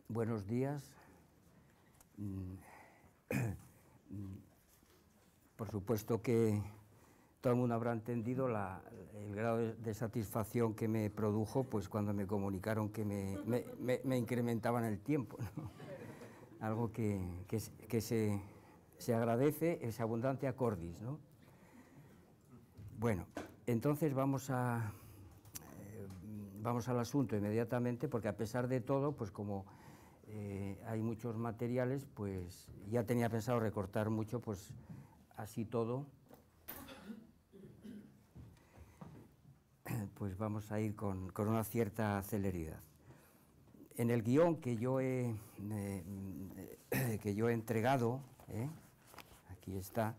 Buenos días. Por supuesto que todo el mundo habrá entendido el grado de satisfacción que me produjo pues cuando me comunicaron que me incrementaban el tiempo, ¿no? Algo que se agradece, es abundante acordis, ¿no? Bueno, entonces vamos al asunto inmediatamente, porque a pesar de todo, pues como hay muchos materiales, pues ya tenía pensado recortar mucho, pues así todo, pues vamos a ir con una cierta celeridad. En el guión que yo he entregado, aquí está,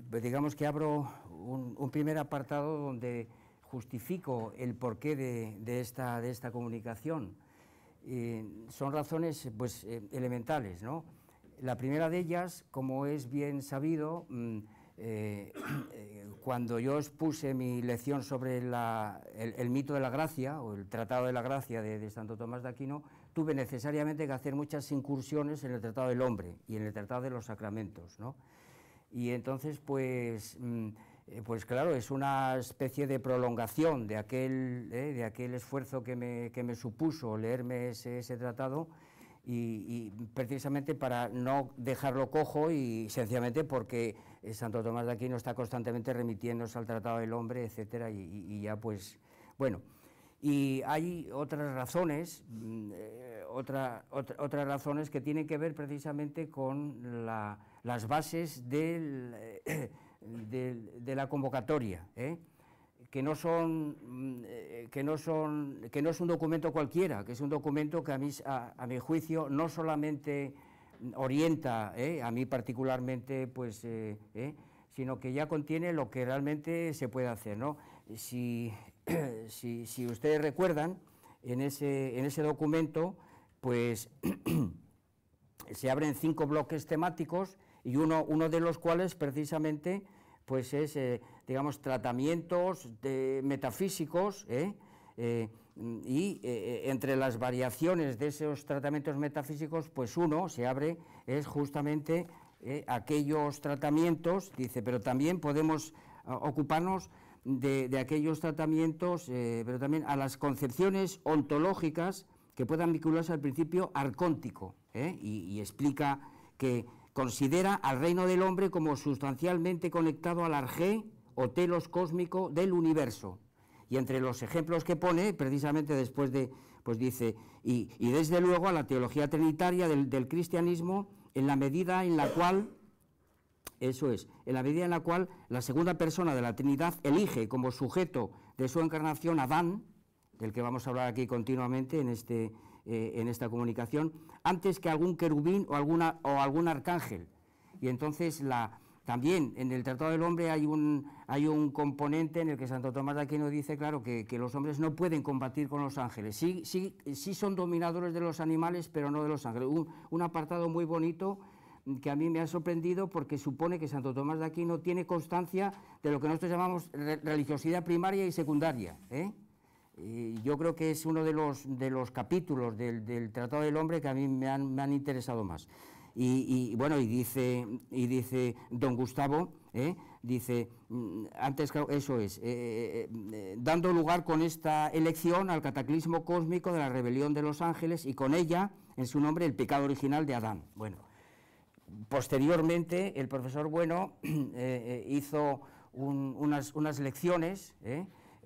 pues digamos que abro un primer apartado donde justifico el porqué de esta comunicación. Son razones pues elementales, ¿no? La primera de ellas, como es bien sabido, cuando yo expuse mi lección sobre el mito de la gracia, o el Tratado de la Gracia de Santo Tomás de Aquino, tuve necesariamente que hacer muchas incursiones en el Tratado del Hombre y en el Tratado de los Sacramentos, ¿no? Y entonces, pues claro, es una especie de prolongación de aquel esfuerzo que me supuso leerme ese tratado, y precisamente para no dejarlo cojo, y sencillamente porque Santo Tomás de Aquino está constantemente remitiéndose al Tratado del Hombre, etcétera, y ya pues, bueno. Y hay otras razones, otras razones que tienen que ver precisamente con las bases de la convocatoria, que no es un documento cualquiera, que es un documento que a mi juicio no solamente orienta, a mí particularmente, pues, sino que ya contiene lo que realmente se puede hacer, ¿no? Si ustedes recuerdan, en ese documento, pues se abren 5 bloques temáticos, y uno de los cuales precisamente pues es, digamos, tratamientos metafísicos, y entre las variaciones de esos tratamientos metafísicos, pues uno se abre, es justamente aquellos tratamientos, dice, pero también podemos ocuparnos de aquellos tratamientos, pero también a las concepciones ontológicas que puedan vincularse al principio arcóntico, y explica que considera al reino del hombre como sustancialmente conectado al arjé o telos cósmico del universo. Y entre los ejemplos que pone, precisamente después pues dice, y desde luego a la teología trinitaria del cristianismo, en la medida en la cual, en la medida en la cual la segunda persona de la Trinidad elige como sujeto de su encarnación a Adán, del que vamos a hablar aquí continuamente en esta comunicación, antes que algún querubín o algún arcángel. Y entonces también en el Tratado del Hombre hay un componente en el que Santo Tomás de Aquino dice, claro, que los hombres no pueden combatir con los ángeles. Sí son dominadores de los animales, pero no de los ángeles. Un apartado muy bonito que a mí me ha sorprendido, porque supone que Santo Tomás de Aquino tiene constancia de lo que nosotros llamamos religiosidad primaria y secundaria, Y yo creo que es uno de los capítulos del Tratado del Hombre que a mí me han interesado más. Y bueno, y dice don Gustavo, dice, antes, eso es, dando lugar con esta elección al cataclismo cósmico de la rebelión de los ángeles, y con ella, en su nombre, el pecado original de Adán. Bueno, posteriormente el profesor Bueno hizo unas lecciones,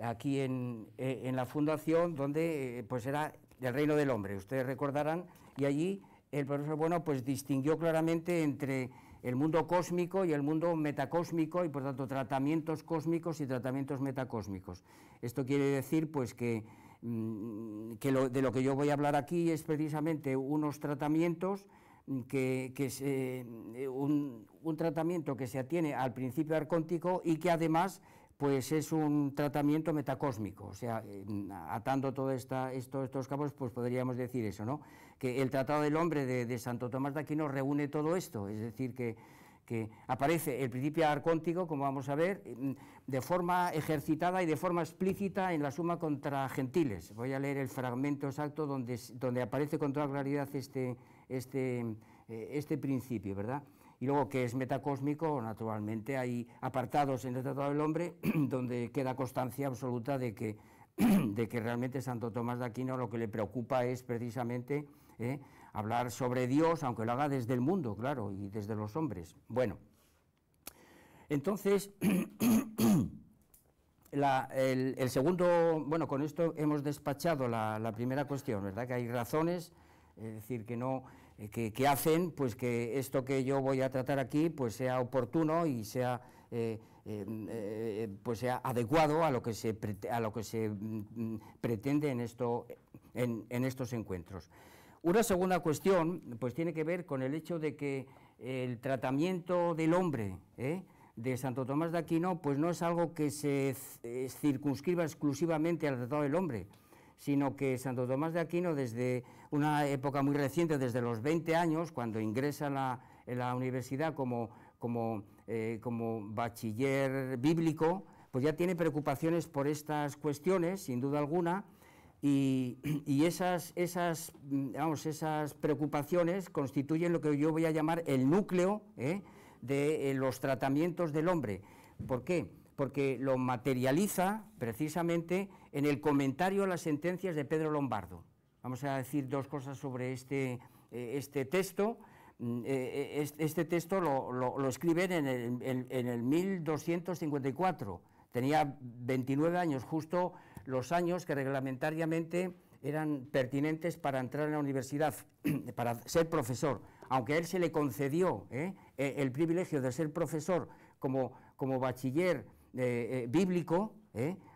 aquí en la fundación, donde pues era el reino del hombre, ustedes recordarán, y allí el profesor Bueno pues distinguió claramente entre el mundo cósmico y el mundo metacósmico, y por tanto tratamientos cósmicos y tratamientos metacósmicos. Esto quiere decir pues de lo que yo voy a hablar aquí es precisamente unos tratamientos un tratamiento que se atiene al principio arcóntico, y que además pues es un tratamiento metacósmico. O sea, atando todos estos cabos, pues podríamos decir eso, ¿no? Que el Tratado del Hombre de Santo Tomás de Aquino reúne todo esto, es decir, que que aparece el principio arcóntico, como vamos a ver, de forma ejercitada y de forma explícita en la Suma contra Gentiles. Voy a leer el fragmento exacto donde aparece con toda claridad este principio, ¿verdad? Y luego, que es metacósmico, naturalmente hay apartados en el Tratado del Hombre donde queda constancia absoluta de que realmente Santo Tomás de Aquino lo que le preocupa es precisamente hablar sobre Dios, aunque lo haga desde el mundo, claro, y desde los hombres. Bueno, entonces, el segundo, bueno, con esto hemos despachado la primera cuestión, ¿verdad? Que hay razones, es decir, que hacen pues que esto que yo voy a tratar aquí pues sea oportuno y sea pues sea adecuado a lo que se pretende en estos encuentros. Una segunda cuestión pues tiene que ver con el hecho de que el tratamiento del hombre de Santo Tomás de Aquino pues no es algo que se circunscriba exclusivamente al Tratado del Hombre, sino que Santo Tomás de Aquino, desde una época muy reciente, desde los 20 años, cuando ingresa en la universidad como bachiller bíblico, pues ya tiene preocupaciones por estas cuestiones, sin duda alguna, y esas preocupaciones constituyen lo que yo voy a llamar el núcleo de los tratamientos del hombre. ¿Por qué? Porque lo materializa precisamente en el comentario a las sentencias de Pedro Lombardo. Vamos a decir dos cosas sobre este texto. Este texto lo escriben en el 1254. Tenía 29 años, justo los años que reglamentariamente eran pertinentes para entrar en la universidad, para ser profesor. Aunque a él se le concedió el privilegio de ser profesor como bachiller bíblico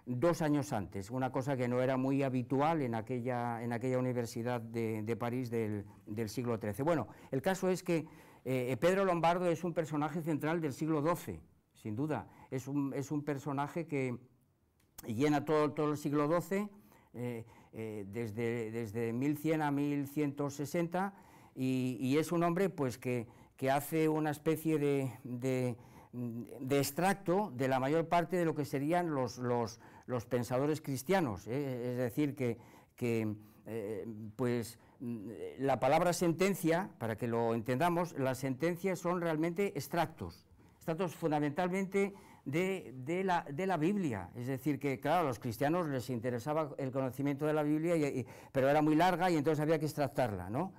2 años antes, una cosa que no era muy habitual en aquella universidad de París del siglo XIII. Bueno, el caso es que Pedro Lombardo es un personaje central del siglo XII, sin duda. Es un personaje que llena todo el siglo XII, desde 1100 a 1160, y es un hombre pues que hace una especie de extracto de la mayor parte de lo que serían los pensadores cristianos, es decir, pues la palabra sentencia, para que lo entendamos, las sentencias son realmente extractos fundamentalmente de la Biblia, es decir, que claro, a los cristianos les interesaba el conocimiento de la Biblia, pero era muy larga y entonces había que extractarla, ¿no?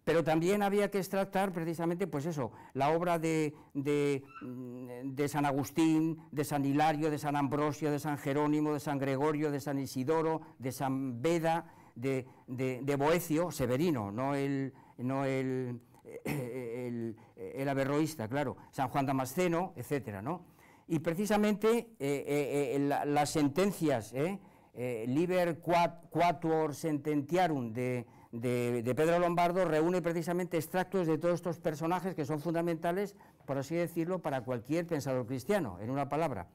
Pero también había que extractar precisamente, pues eso, la obra de San Agustín, de San Hilario, de San Ambrosio, de San Jerónimo, de San Gregorio, de San Isidoro, de San Beda, de Boecio, Severino, no el averroísta, claro, San Juan Damasceno, etcétera, ¿no? Y precisamente las sentencias, Liber Quatuor Sententiarum de Pedro Lombardo reúne precisamente extractos de todos estos personajes que son fundamentales, por así decirlo, para cualquier pensador cristiano, en una palabra,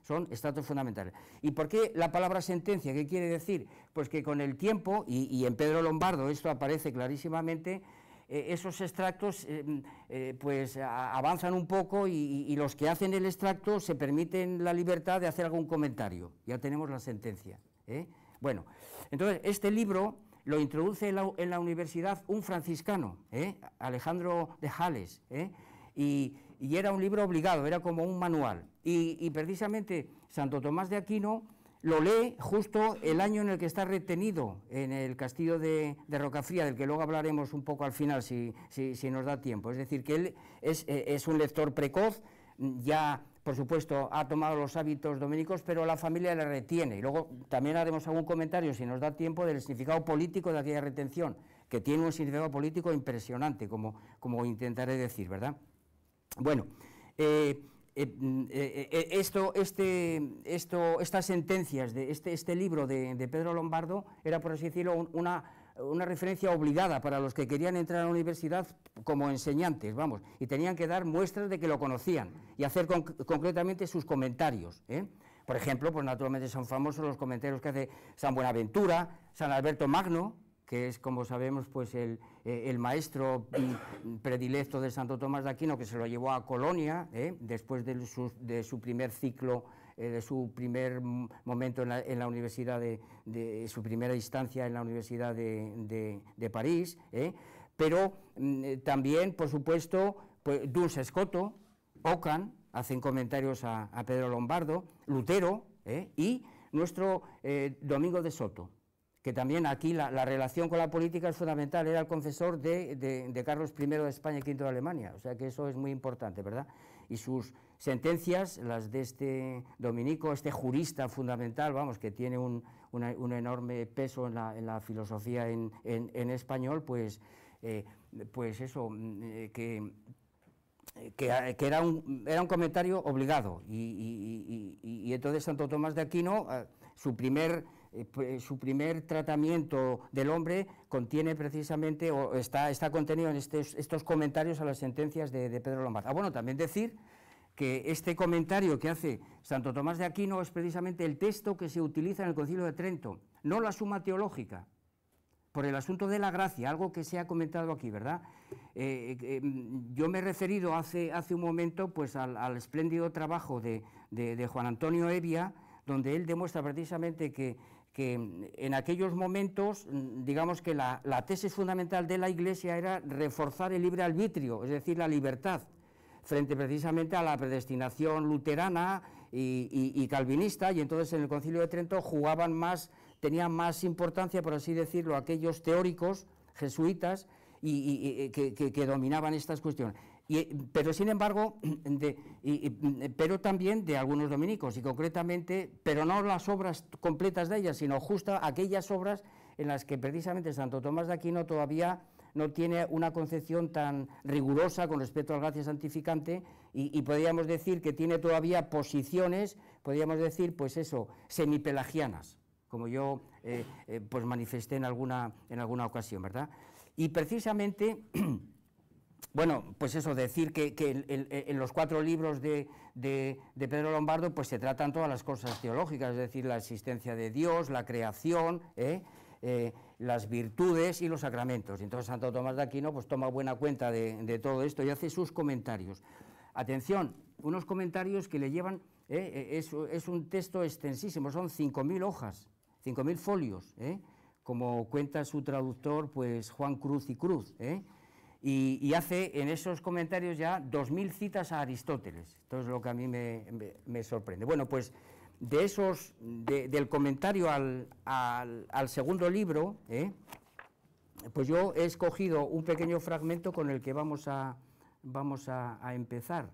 son extractos fundamentales. ¿Y por qué la palabra sentencia? ¿Qué quiere decir? Pues que con el tiempo, y en Pedro Lombardo esto aparece clarísimamente, esos extractos pues avanzan un poco y los que hacen el extracto se permiten la libertad de hacer algún comentario. Ya tenemos la sentencia. Bueno, entonces este libro lo introduce en la universidad un franciscano, Alejandro de Jales, y era un libro obligado, era como un manual. Y precisamente Santo Tomás de Aquino lo lee justo el año en el que está retenido en el castillo de Rocafría, del que luego hablaremos un poco al final si nos da tiempo. Es decir, que él es un lector precoz, ya por supuesto ha tomado los hábitos dominicos, pero la familia le retiene. Y luego también haremos algún comentario, si nos da tiempo, del significado político de aquella retención, que tiene un significado político impresionante, como intentaré decir, ¿verdad? Bueno, estas sentencias de este libro de Pedro Lombardo era, por así decirlo, una referencia obligada para los que querían entrar a la universidad como enseñantes, vamos, y tenían que dar muestras de que lo conocían y hacer concretamente sus comentarios. Por ejemplo, pues naturalmente son famosos los comentarios que hace San Buenaventura, San Alberto Magno, que es, como sabemos, pues el maestro predilecto de Santo Tomás de Aquino, que se lo llevó a Colonia, después de su primer ciclo, de su primer momento en la universidad, de su primera instancia en la Universidad de París, pero también, por supuesto, pues, Duns Scoto, Ockham, hacen comentarios a Pedro Lombardo, Lutero, y nuestro Domingo de Soto, que también aquí la relación con la política es fundamental, era el confesor de Carlos I de España y V de Alemania, o sea que eso es muy importante, ¿verdad? Y sus sentencias, las de este dominico, este jurista fundamental, vamos, que tiene un enorme peso en la filosofía en español, pues eso, que era un comentario obligado, y entonces Santo Tomás de Aquino, su primer tratamiento del hombre contiene precisamente, o está contenido en estos comentarios a las sentencias de Pedro Lombardo. Bueno, también decir que este comentario que hace Santo Tomás de Aquino es precisamente el texto que se utiliza en el Concilio de Trento, no la Suma Teológica, por el asunto de la gracia, algo que se ha comentado aquí, ¿verdad? Yo me he referido hace un momento pues al espléndido trabajo de Juan Antonio Evia, donde él demuestra precisamente que en aquellos momentos, digamos que la tesis fundamental de la Iglesia era reforzar el libre arbitrio, es decir, la libertad, frente precisamente a la predestinación luterana y calvinista, y entonces en el Concilio de Trento tenían más importancia, por así decirlo, aquellos teóricos jesuitas que dominaban estas cuestiones. Pero sin embargo, pero también de algunos dominicos, y concretamente, pero no las obras completas de ellas, sino justo aquellas obras en las que precisamente Santo Tomás de Aquino todavía no tiene una concepción tan rigurosa con respecto al gracia santificante, y podríamos decir que tiene todavía posiciones, podríamos decir, pues eso, semipelagianas, como yo pues manifesté en alguna ocasión, ¿verdad? Y precisamente, bueno, pues eso, decir que en los 4 libros de Pedro Lombardo pues se tratan todas las cosas teológicas, es decir, la existencia de Dios, la creación, las virtudes y los sacramentos. Entonces Santo Tomás de Aquino pues toma buena cuenta de todo esto y hace sus comentarios. Atención, unos comentarios que le llevan, es un texto extensísimo, son 5.000 hojas, 5.000 folios, como cuenta su traductor, pues Juan Cruz y Cruz, y hace en esos comentarios ya 2.000 citas a Aristóteles. Esto es lo que a mí me sorprende. Bueno, pues de esos, del comentario al segundo libro, pues yo he escogido un pequeño fragmento con el que vamos a empezar,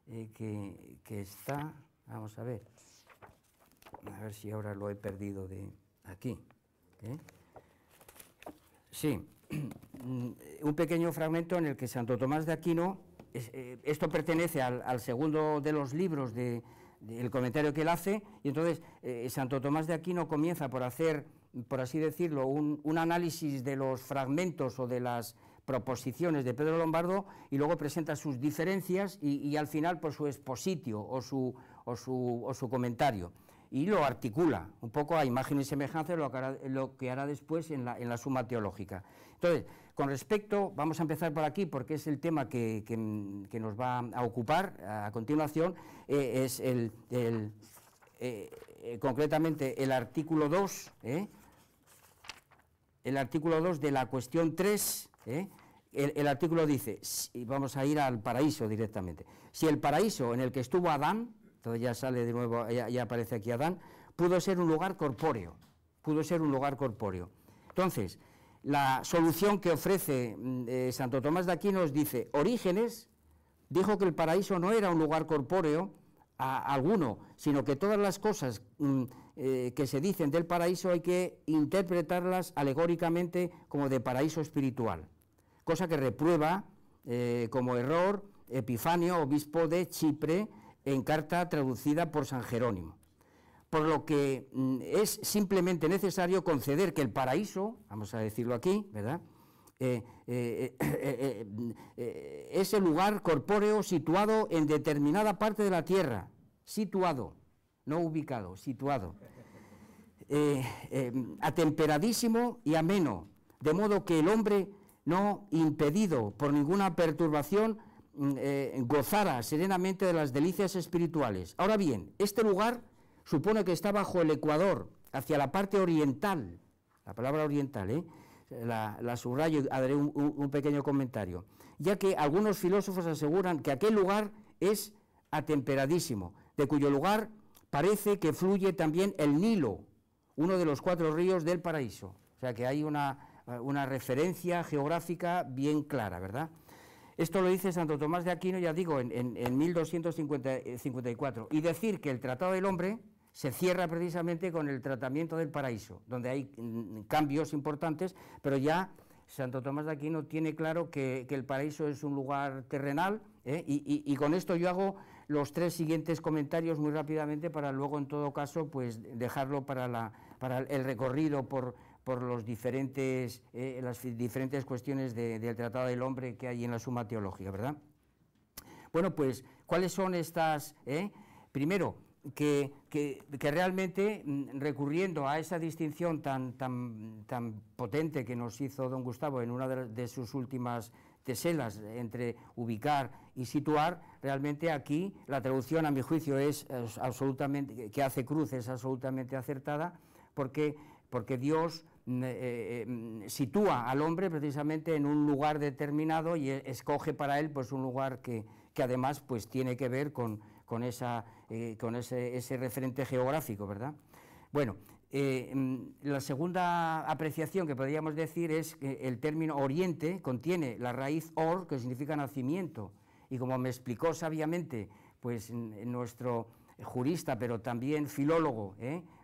que está, vamos a ver si ahora lo he perdido de aquí. Sí, un pequeño fragmento en el que Santo Tomás de Aquino, esto pertenece al segundo de los libros del comentario que él hace, y entonces Santo Tomás de Aquino comienza por hacer, por así decirlo, un análisis de los fragmentos o de las proposiciones de Pedro Lombardo, y luego presenta sus diferencias y al final pues su expositio o su comentario, y lo articula un poco a imagen y semejanza de lo que hará después en la Suma Teológica. Entonces, con respecto, vamos a empezar por aquí porque es el tema que nos va a ocupar a continuación, es concretamente el artículo 2, el artículo 2 de la cuestión 3, el artículo dice, y vamos a ir al paraíso directamente, si el paraíso en el que estuvo Adán, entonces ya sale de nuevo, ya aparece aquí Adán, pudo ser un lugar corpóreo, Entonces, la solución que ofrece Santo Tomás de Aquino nos dice, Orígenes dijo que el paraíso no era un lugar corpóreo alguno, sino que todas las cosas que se dicen del paraíso hay que interpretarlas alegóricamente como de paraíso espiritual, cosa que reprueba como error Epifanio, obispo de Chipre, en carta traducida por San Jerónimo. Por lo que es simplemente necesario conceder que el paraíso, vamos a decirlo aquí, ¿verdad?, es el lugar corpóreo situado en determinada parte de la tierra, situado, no ubicado, situado, atemperadísimo y ameno, de modo que el hombre, no impedido por ninguna perturbación, gozara serenamente de las delicias espirituales. Ahora bien, este lugar supone que está bajo el ecuador, hacia la parte oriental, la palabra oriental, la subrayo y haré un pequeño comentario, ya que algunos filósofos aseguran que aquel lugar es atemperadísimo, de cuyo lugar parece que fluye también el Nilo, uno de los 4 ríos del paraíso. O sea que hay una referencia geográfica bien clara, ¿verdad? Esto lo dice Santo Tomás de Aquino, ya digo, en 1254. Y decir que el Tratado del Hombre se cierra precisamente con el tratamiento del paraíso, donde hay cambios importantes, pero ya Santo Tomás de Aquino tiene claro que el paraíso es un lugar terrenal, y con esto yo hago los 3 siguientes comentarios muy rápidamente para luego, en todo caso, pues dejarlo para el recorrido por los diferentes, las diferentes cuestiones del Tratado del Hombre que hay en la Suma Teológica, ¿verdad? Bueno, pues, ¿cuáles son estas? Primero, que realmente, recurriendo a esa distinción tan potente que nos hizo don Gustavo en una de sus últimas teselas, entre ubicar y situar, realmente aquí la traducción, a mi juicio, es absolutamente, que hace Cruz, es absolutamente acertada, porque Dios sitúa al hombre precisamente en un lugar determinado y escoge para él pues un lugar que además pues tiene que ver con ese referente geográfico, ¿verdad? Bueno, la segunda apreciación que podríamos decir es que el término oriente contiene la raíz or, que significa nacimiento, y como me explicó sabiamente pues nuestro jurista, pero también filólogo,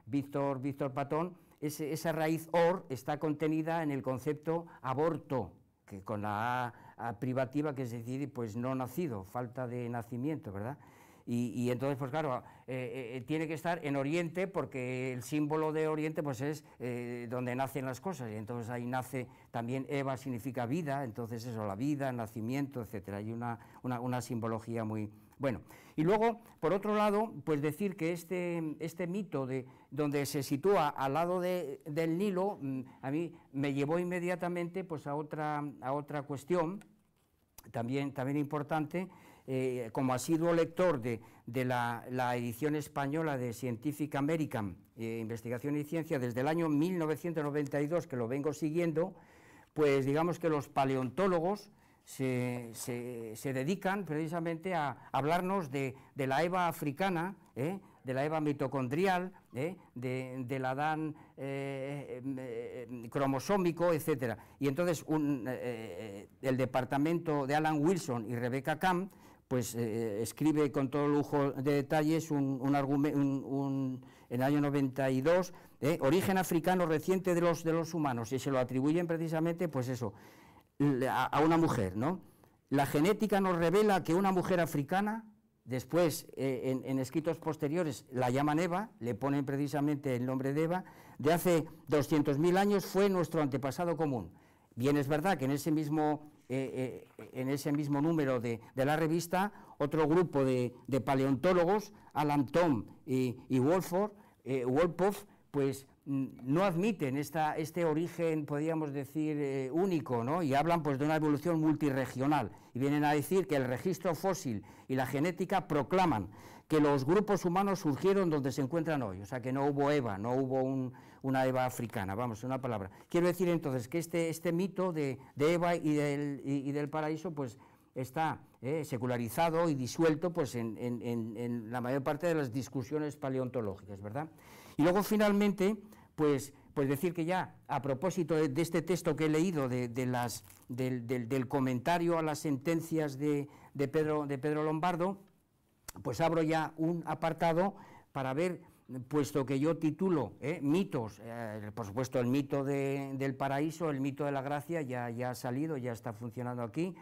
Víctor Patón, esa raíz or está contenida en el concepto aborto, que con la A privativa, que es decir, pues no nacido, falta de nacimiento, ¿verdad? Y entonces, pues claro, tiene que estar en Oriente, porque el símbolo de Oriente pues es donde nacen las cosas, y entonces ahí nace también Eva, significa vida, entonces eso, la vida, nacimiento, etcétera. Hay una simbología muy... Bueno, y luego, por otro lado, pues decir que este mito donde se sitúa al lado del Nilo, a mí me llevó inmediatamente pues a otra cuestión también importante. Como asiduo lector de la edición española de Scientific American, Investigación y Ciencia, desde el año 1992, que lo vengo siguiendo, pues digamos que los paleontólogos se dedican precisamente a hablarnos de la Eva africana, de la Eva mitocondrial, del Adán cromosómico, etcétera. Y entonces el departamento de Alan Wilson y Rebecca Camp pues escribe con todo lujo de detalles un argumento en el año 92, origen africano reciente de los humanos, y se lo atribuyen precisamente pues eso, a una mujer, ¿no? La genética nos revela que una mujer africana, después en escritos posteriores la llaman Eva, le ponen precisamente el nombre de Eva, de hace 200.000 años fue nuestro antepasado común. Bien, es verdad que en ese mismo número de la revista, otro grupo de paleontólogos, Alan Tom y Wolpoff, pues no admiten este origen, podríamos decir, único, ¿no? Y hablan pues de una evolución multirregional, y vienen a decir que el registro fósil y la genética proclaman que los grupos humanos surgieron donde se encuentran hoy, o sea que no hubo Eva, no hubo una Eva africana, vamos, una palabra. Quiero decir entonces que este mito de Eva y del paraíso pues está secularizado y disuelto pues en la mayor parte de las discusiones paleontológicas, ¿verdad? Y luego finalmente pues decir que ya a propósito de este texto que he leído del comentario a las sentencias de Pedro Lombardo, pues abro ya un apartado para ver, puesto que yo titulo mitos, por supuesto el mito del paraíso, el mito de la gracia ya ha salido, ya está funcionando aquí,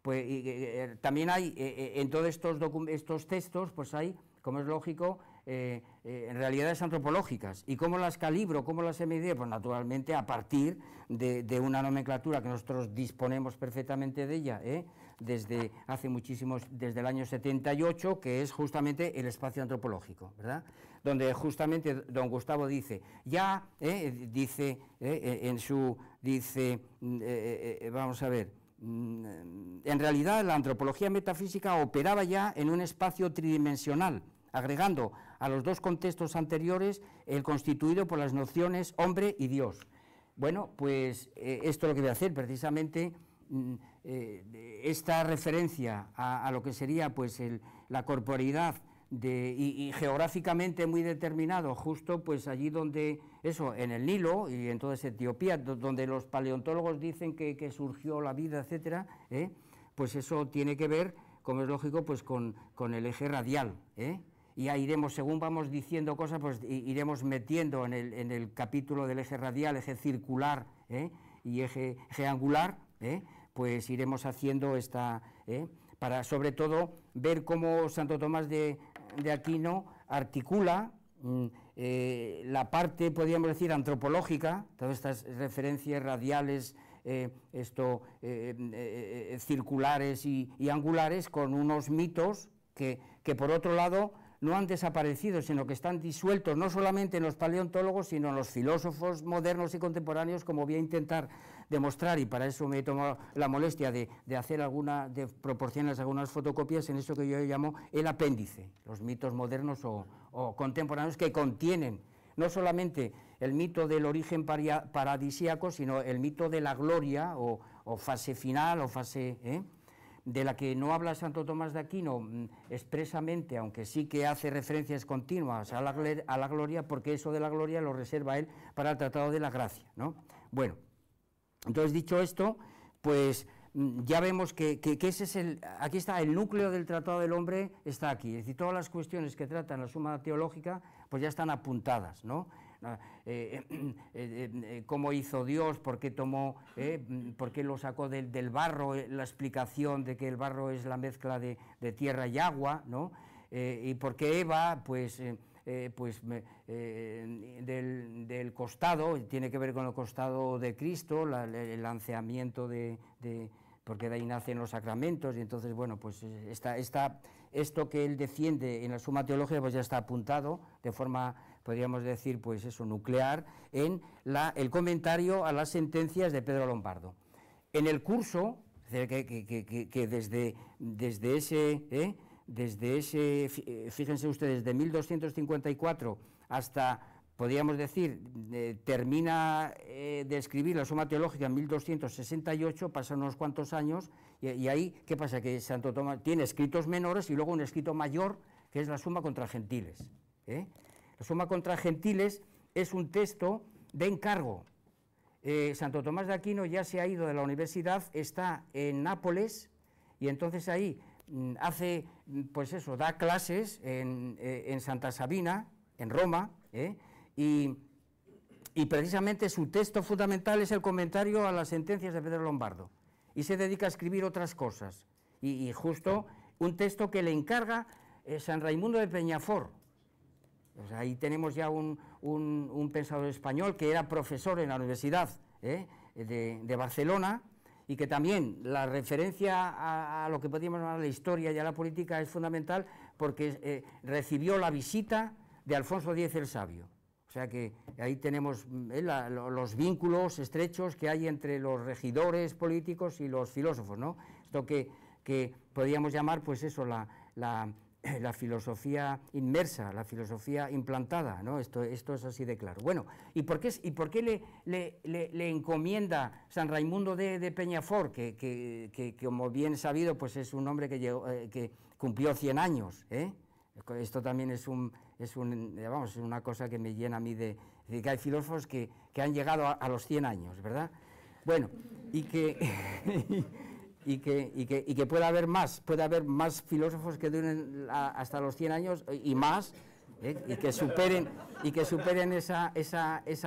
pues también hay en todos estos textos, pues hay, como es lógico, en realidades antropológicas. ¿Y cómo las calibro, cómo las he medido? Pues naturalmente a partir de una nomenclatura que nosotros disponemos perfectamente de ella, desde hace muchísimos, desde el año 78, que es justamente el espacio antropológico, ¿verdad? Donde justamente don Gustavo dice, vamos a ver, en realidad la antropología metafísica operaba ya en un espacio tridimensional, agregando a los dos contextos anteriores el constituido por las nociones hombre y Dios. Bueno, pues esto es lo que voy a hacer, precisamente esta referencia a lo que sería pues la corporeidad y geográficamente muy determinado, justo pues allí donde, en el Nilo y en toda esa Etiopía, donde los paleontólogos dicen que surgió la vida, etcétera, pues eso tiene que ver, como es lógico, pues con el eje radial, y ahí iremos, según vamos diciendo cosas, pues iremos metiendo en el capítulo del eje radial, eje circular y eje angular, pues iremos haciendo para sobre todo ver cómo Santo Tomás de Aquino articula la parte, podríamos decir, antropológica, todas estas referencias radiales, circulares y angulares, con unos mitos que por otro lado no han desaparecido, sino que están disueltos no solamente en los paleontólogos, sino en los filósofos modernos y contemporáneos, como voy a intentar demostrar, y para eso me he tomado la molestia de proporcionarles algunas fotocopias en eso que yo llamo el apéndice, los mitos modernos o contemporáneos, que contienen no solamente el mito del origen paradisíaco, sino el mito de la gloria o fase final o fase... de la que no habla Santo Tomás de Aquino expresamente, aunque sí que hace referencias continuas a la gloria, porque eso de la gloria lo reserva él para el Tratado de la Gracia, ¿no? Bueno, entonces dicho esto, pues ya vemos que ese aquí está el núcleo del Tratado del Hombre, está aquí, es decir, todas las cuestiones que tratan la Suma Teológica, pues ya están apuntadas, ¿no? Cómo hizo Dios, por qué tomó, por qué lo sacó del barro, la explicación de que el barro es la mezcla de tierra y agua, ¿no? Y por qué Eva, del costado, tiene que ver con el costado de Cristo, el lanceamiento porque de ahí nacen los sacramentos, y entonces, bueno, pues esto que él defiende en la Suma Teológica, pues ya está apuntado de forma, podríamos decir, pues eso, nuclear, en el comentario a las sentencias de Pedro Lombardo. En el curso, que desde ese, fíjense ustedes, de 1254 hasta, podríamos decir, termina de escribir la Suma Teológica en 1268, pasan unos cuantos años, y ahí, ¿qué pasa? Que Santo Tomás tiene escritos menores y luego un escrito mayor, que es la Suma contra Gentiles. La Suma contra Gentiles es un texto de encargo. Santo Tomás de Aquino ya se ha ido de la universidad, está en Nápoles, y entonces ahí hace, pues eso, da clases en Santa Sabina, en Roma, y precisamente su texto fundamental es el comentario a las sentencias de Pedro Lombardo, y se dedica a escribir otras cosas, y justo un texto que le encarga San Raimundo de Peñafort. Pues ahí tenemos ya un pensador español que era profesor en la Universidad de Barcelona, y que también la referencia a lo que podríamos llamar la historia y a la política es fundamental, porque recibió la visita de Alfonso X el Sabio. O sea que ahí tenemos los vínculos estrechos que hay entre los regidores políticos y los filósofos, ¿no? Esto que podríamos llamar, pues eso, la filosofía inmersa, la filosofía implantada, ¿no? Esto es así de claro. Bueno, ¿y por qué le encomienda San Raimundo de Peñafort, que como bien sabido, pues es un hombre que cumplió 100 años, Esto también es una cosa que me llena a mí de decir que hay filósofos que han llegado a los 100 años, ¿verdad? Bueno, y que puede haber más filósofos que duren hasta los 100 años y más, y que superen esa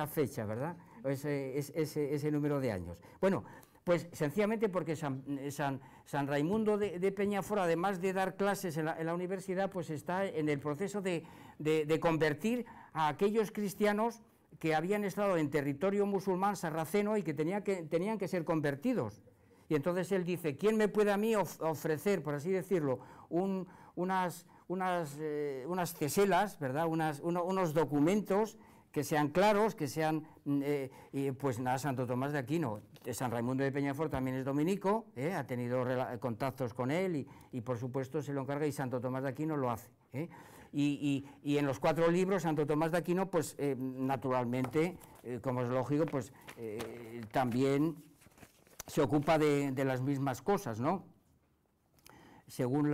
fecha, ¿verdad? Ese número de años. Bueno, pues sencillamente porque San Raimundo de Peñafort, además de dar clases en la universidad, pues está en el proceso de convertir a aquellos cristianos que habían estado en territorio musulmán sarraceno y que tenían que ser convertidos. Y entonces él dice, ¿quién me puede a mí ofrecer, por así decirlo, unas teselas, ¿verdad? Unos documentos que sean claros, que sean, pues nada, Santo Tomás de Aquino, San Raimundo de Peñafort también es dominico, ha tenido contactos con él y por supuesto se lo encarga, y Santo Tomás de Aquino lo hace. Y en los 4 libros, Santo Tomás de Aquino, pues naturalmente, como es lógico, pues también se ocupa de las mismas cosas, ¿no? Según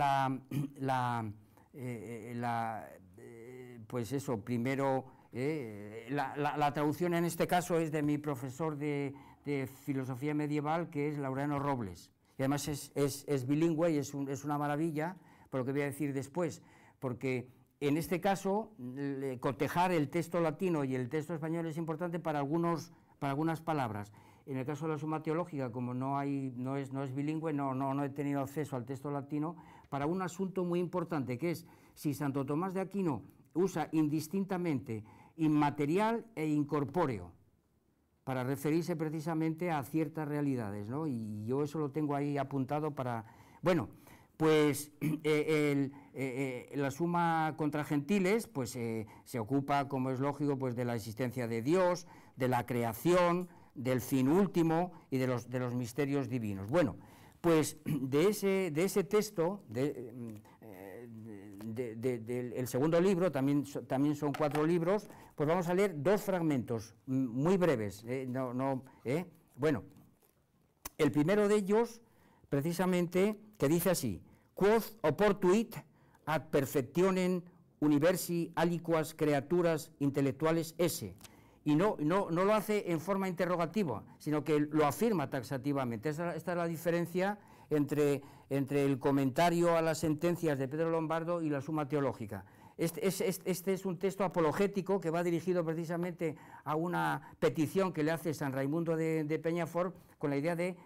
pues eso, primero, la traducción en este caso es de mi profesor de filosofía medieval, que es Laureano Robles, y además es bilingüe y es una maravilla, por lo que voy a decir después, porque en este caso cotejar el texto latino y el texto español es importante para algunas palabras. En el caso de la Suma Teológica, como no es bilingüe, no he tenido acceso al texto latino, para un asunto muy importante, que es si Santo Tomás de Aquino usa indistintamente inmaterial e incorpóreo, para referirse precisamente a ciertas realidades, ¿no? Y yo eso lo tengo ahí apuntado para... Bueno, pues la Suma contra Gentiles pues, se ocupa, como es lógico, pues, de la existencia de Dios, de la creación, del fin último y de los misterios divinos. Bueno, pues de ese texto, el segundo libro, también son 4 libros, pues vamos a leer 2 fragmentos muy breves. Bueno, el primero de ellos, precisamente, que dice así: quod oportuit ad perfectionem universi aliquas creaturas intelectuales esse. Y no lo hace en forma interrogativa, sino que lo afirma taxativamente. Esta es la diferencia entre el comentario a las sentencias de Pedro Lombardo y la Suma Teológica. Este es un texto apologético que va dirigido precisamente a una petición que le hace San Raimundo de Peñafort, con la idea de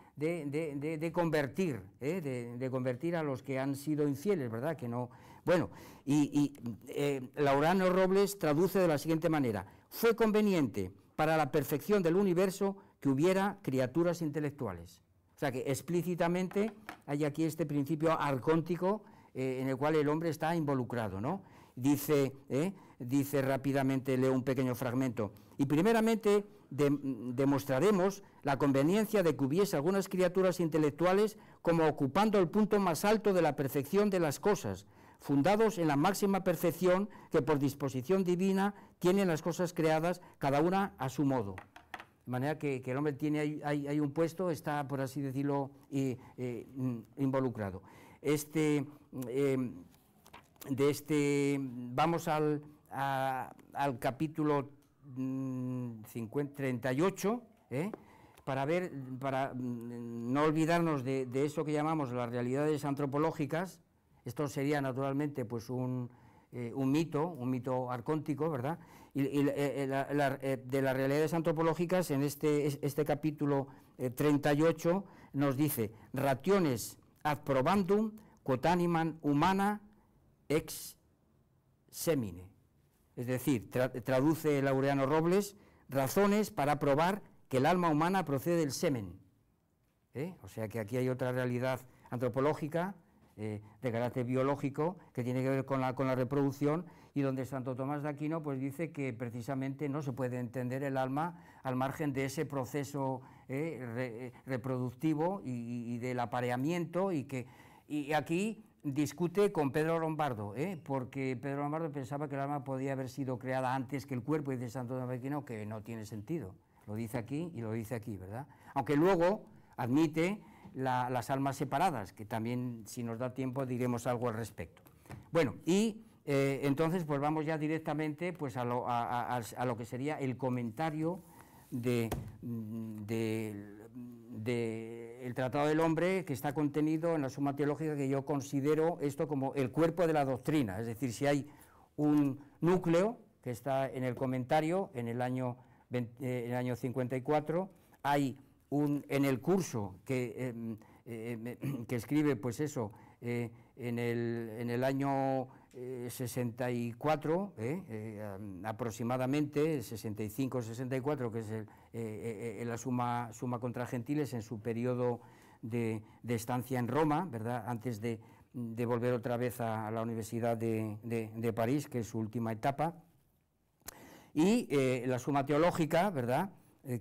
convertir, de convertir a los que han sido infieles, ¿verdad? Que no. Bueno, Laureano Robles traduce de la siguiente manera: fue conveniente para la perfección del universo que hubiera criaturas intelectuales. O sea que explícitamente hay aquí este principio arcóntico en el cual el hombre está involucrado, ¿no? Dice rápidamente, leo un pequeño fragmento: y primeramente demostraremos la conveniencia de que hubiese algunas criaturas intelectuales como ocupando el punto más alto de la perfección de las cosas, fundados en la máxima perfección que por disposición divina tienen las cosas creadas, cada una a su modo. De manera que el hombre tiene hay un puesto, está, por así decirlo, involucrado. Vamos al capítulo 38, para no olvidarnos de eso que llamamos las realidades antropológicas. Esto sería naturalmente pues un mito arcóntico, ¿verdad? De las realidades antropológicas, en este capítulo 38 nos dice: rationes ad probandum quod animam humana ex semine. Es decir, traduce Laureano Robles, razones para probar que el alma humana procede del semen. O sea que aquí hay otra realidad antropológica de carácter biológico que tiene que ver con la reproducción, y donde Santo Tomás de Aquino pues dice que precisamente no se puede entender el alma al margen de ese proceso reproductivo y del apareamiento, y aquí discute con Pedro Lombardo, porque Pedro Lombardo pensaba que el alma podía haber sido creada antes que el cuerpo, y dice Santo Tomás de Aquino que no tiene sentido. Lo dice aquí y lo dice aquí, ¿verdad? Aunque luego admite las almas separadas, que también, si nos da tiempo, diremos algo al respecto. Bueno, y entonces pues vamos ya directamente pues a lo que sería el comentario el Tratado del Hombre, que está contenido en la Suma Teológica, que yo considero esto como el cuerpo de la doctrina. Es decir, si hay un núcleo que está en el comentario en el año 54, hay en el curso que escribe pues eso en el año 64, aproximadamente 65-64, que es la suma contra Gentiles, en su periodo de estancia en Roma, ¿verdad?, antes de volver otra vez a la Universidad de París, que es su última etapa, y la Suma Teológica, ¿verdad?,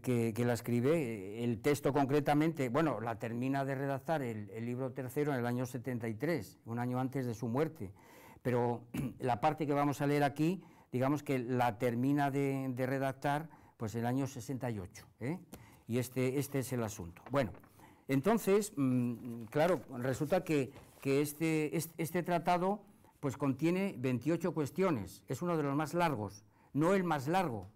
que la escribe, el texto concretamente, bueno, la termina de redactar el libro tercero en el año 73, un año antes de su muerte, pero la parte que vamos a leer aquí, digamos que la termina de redactar pues el año 68, y este es el asunto. Bueno, entonces, claro, resulta que este tratado pues contiene 28 cuestiones, es uno de los más largos, no el más largo,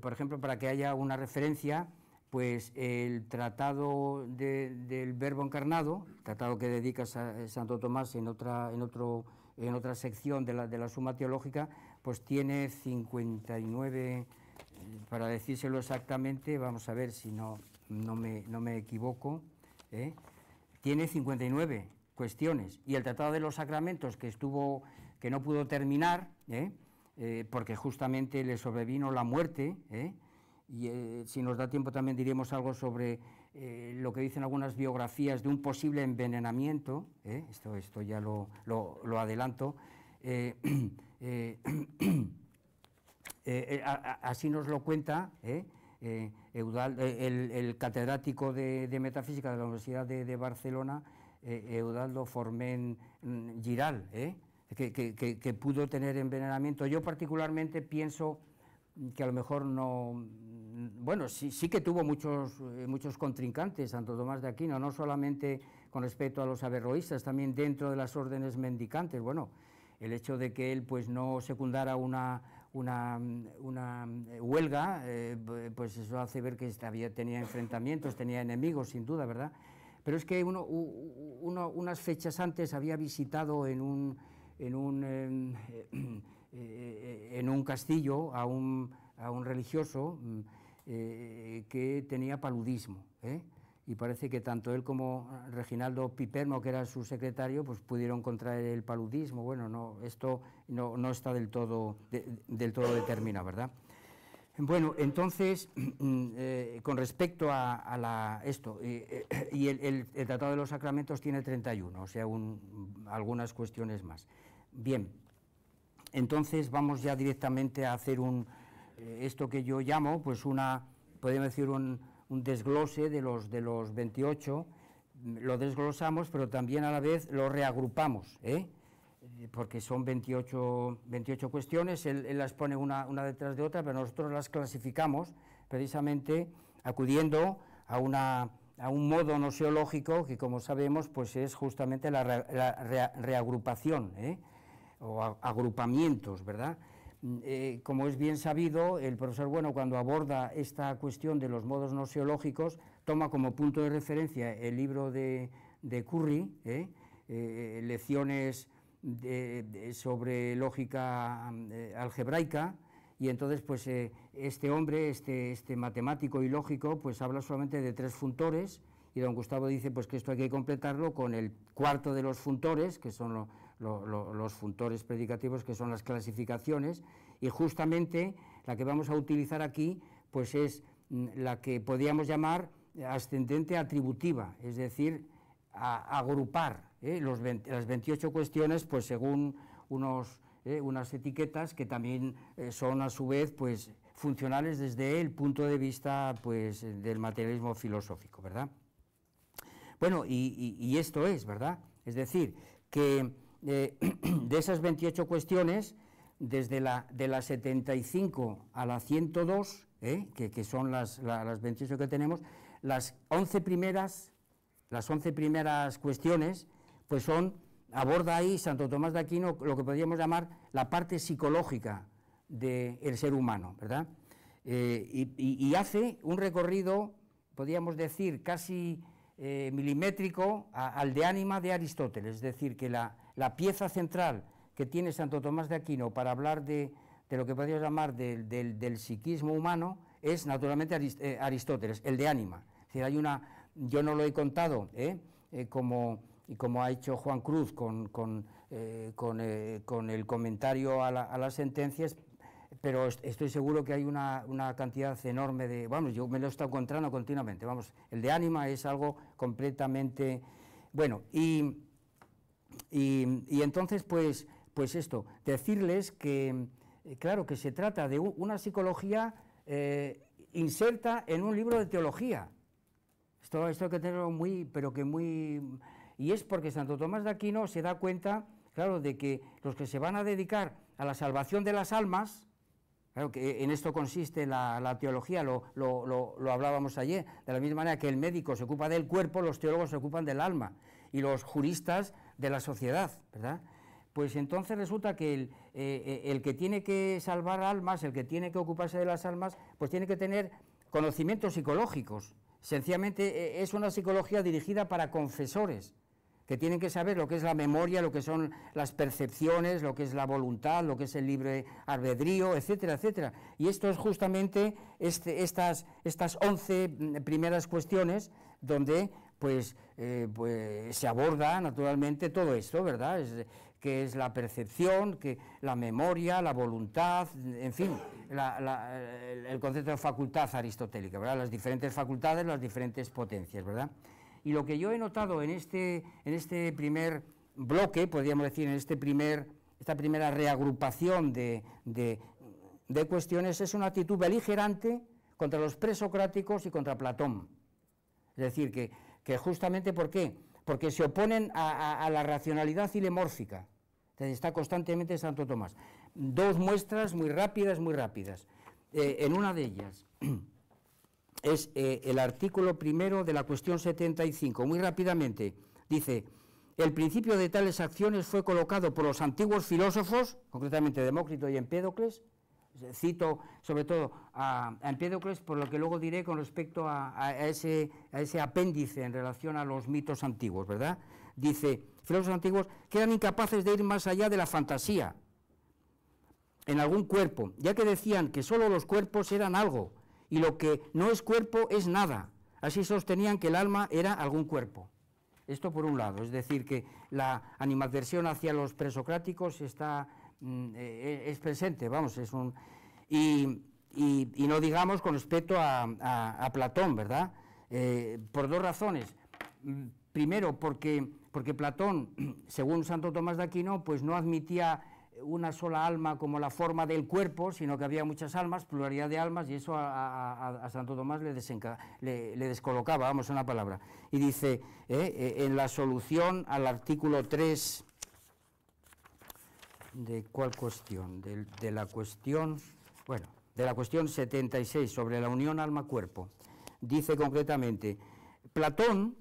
por ejemplo, para que haya una referencia, pues el tratado del Verbo encarnado, tratado que dedica Santo Tomás en otra sección de la Suma Teológica, pues tiene 59, para decírselo exactamente, vamos a ver si no me equivoco, tiene 59 cuestiones, y el tratado de los sacramentos que no pudo terminar, porque justamente le sobrevino la muerte, y si nos da tiempo también diremos algo sobre lo que dicen algunas biografías de un posible envenenamiento, esto ya lo adelanto, así nos lo cuenta el catedrático de Metafísica de la Universidad de Barcelona, Eudaldo Forment Giral, que pudo tener envenenamiento. Yo particularmente pienso que a lo mejor no, bueno, sí que tuvo muchos contrincantes Santo Tomás de Aquino, no solamente con respecto a los averroístas, también dentro de las órdenes mendicantes. Bueno, el hecho de que él pues no secundara una huelga, pues eso hace ver que tenía enfrentamientos, tenía enemigos, sin duda, ¿verdad? Pero es que unas fechas antes había visitado en un castillo a un religioso que tenía paludismo, y parece que tanto él como Reginaldo Piperno, que era su secretario, pues pudieron contraer el paludismo. Bueno, no, esto no está del todo determinado, ¿verdad? Bueno, entonces, con respecto a esto, y el Tratado de los Sacramentos tiene 31, o sea, algunas cuestiones más. Bien, entonces vamos ya directamente a hacer esto que yo llamo, pues podemos decir un desglose de los 28, lo desglosamos, pero también a la vez lo reagrupamos, porque son 28 cuestiones, él las pone una detrás de otra, pero nosotros las clasificamos precisamente acudiendo a un modo noseológico que, como sabemos, pues es justamente la reagrupación, o agrupamientos, ¿verdad? Como es bien sabido, el profesor Bueno, cuando aborda esta cuestión de los modos noseológicos, toma como punto de referencia el libro de Curry, lecciones sobre lógica algebraica, y entonces pues este hombre, este matemático y lógico, pues habla solamente de 3 funtores, y don Gustavo dice pues que esto hay que completarlo con el cuarto de los funtores, que son los funtores predicativos, que son las clasificaciones, y justamente la que vamos a utilizar aquí pues es la que podríamos llamar ascendente atributiva, es decir, agrupar las 28 cuestiones pues según unas etiquetas que también son a su vez pues funcionales desde el punto de vista pues del materialismo filosófico, ¿verdad? Bueno, y esto es, ¿verdad? Es decir, que de esas 28 cuestiones, desde de la 75 a la 102, que son las 28 que tenemos, las 11 primeras cuestiones, pues aborda ahí Santo Tomás de Aquino lo que podríamos llamar la parte psicológica del ser humano, ¿verdad? Y hace un recorrido, podríamos decir, casi milimétrico al de ánima de Aristóteles, es decir, que la pieza central que tiene Santo Tomás de Aquino para hablar de lo que podríamos llamar del psiquismo humano es naturalmente Aristóteles, el de ánima. Es decir, yo no lo he contado, como ha hecho Juan Cruz con el comentario a las sentencias, pero estoy seguro que hay una cantidad enorme de, vamos, yo me lo he estado encontrando continuamente, vamos, el de ánima es algo completamente, bueno, y entonces, pues esto, decirles que, claro, que se trata de una psicología inserta en un libro de teología. Esto hay que tenerlo muy, pero que muy, y es porque Santo Tomás de Aquino se da cuenta, claro, de que los que se van a dedicar a la salvación de las almas, claro que en esto consiste la teología, lo hablábamos ayer, de la misma manera que el médico se ocupa del cuerpo, los teólogos se ocupan del alma, y los juristas de la sociedad, ¿verdad? Pues entonces resulta que el que tiene que salvar almas, el que tiene que ocuparse de las almas, pues tiene que tener conocimientos psicológicos. Sencillamente es una psicología dirigida para confesores, que tienen que saber lo que es la memoria, lo que son las percepciones, lo que es la voluntad, lo que es el libre albedrío, etcétera, etcétera. Y esto es justamente estas 11 primeras cuestiones donde pues se aborda naturalmente todo esto, ¿verdad? Que es la percepción, que la memoria, la voluntad, en fin, el concepto de facultad aristotélica, ¿verdad? Las diferentes facultades, las diferentes potencias, ¿verdad? Y lo que yo he notado en este primer bloque, podríamos decir, en esta primera reagrupación de cuestiones, es una actitud beligerante contra los presocráticos y contra Platón. Es decir, que justamente, ¿por qué? Porque se oponen a la racionalidad ilemórfica. Entonces, está constantemente Santo Tomás. Dos muestras muy rápidas. En una de ellas es el artículo primero de la cuestión 75, muy rápidamente, dice: el principio de tales acciones fue colocado por los antiguos filósofos, concretamente Demócrito y Empédocles. Cito sobre todo a Empédocles por lo que luego diré con respecto a ese apéndice en relación a los mitos antiguos, ¿verdad? Dice, filósofos antiguos que eran incapaces de ir más allá de la fantasía en algún cuerpo, ya que decían que solo los cuerpos eran algo, y lo que no es cuerpo es nada. Así sostenían que el alma era algún cuerpo. Esto por un lado, es decir, que la animadversión hacia los presocráticos es presente, vamos, y no digamos con respecto a Platón, ¿verdad? Por dos razones. Primero, porque Platón, según Santo Tomás de Aquino, pues no admitía una sola alma como la forma del cuerpo, sino que había muchas almas, pluralidad de almas, y eso a Santo Tomás le descolocaba, vamos, una palabra. Y dice, en la solución al artículo 3, ¿de cuál cuestión? De la cuestión 76, sobre la unión alma-cuerpo, dice concretamente, Platón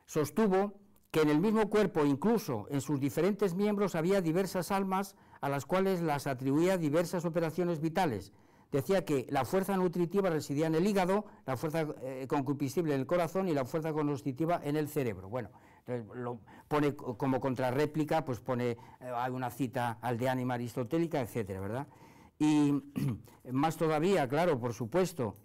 sostuvo que en el mismo cuerpo, incluso en sus diferentes miembros, había diversas almas a las cuales las atribuía diversas operaciones vitales. Decía que la fuerza nutritiva residía en el hígado, la fuerza concupiscible en el corazón y la fuerza cognoscitiva en el cerebro. Bueno, entonces lo pone como contrarréplica, pues pone hay una cita al de ánima aristotélica, etcétera, ¿verdad? Y más todavía, claro, por supuesto,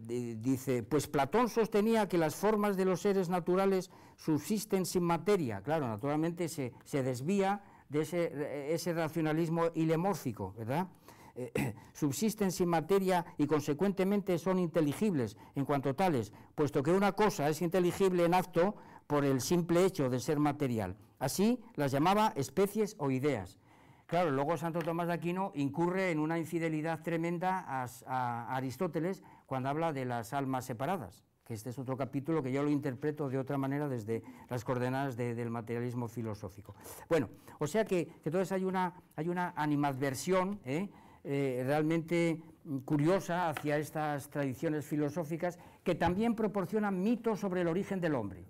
dice, pues Platón sostenía que las formas de los seres naturales subsisten sin materia. Claro, naturalmente se desvía de ese racionalismo ilemórfico, ¿verdad? Subsisten sin materia y consecuentemente son inteligibles en cuanto tales, puesto que una cosa es inteligible en acto por el simple hecho de ser material. Así las llamaba especies o ideas. Claro, luego Santo Tomás de Aquino incurre en una infidelidad tremenda a Aristóteles cuando habla de las almas separadas, que este es otro capítulo que yo lo interpreto de otra manera desde las coordenadas del materialismo filosófico. Bueno, o sea que entonces hay una animadversión realmente curiosa hacia estas tradiciones filosóficas que también proporcionan mitos sobre el origen del hombre.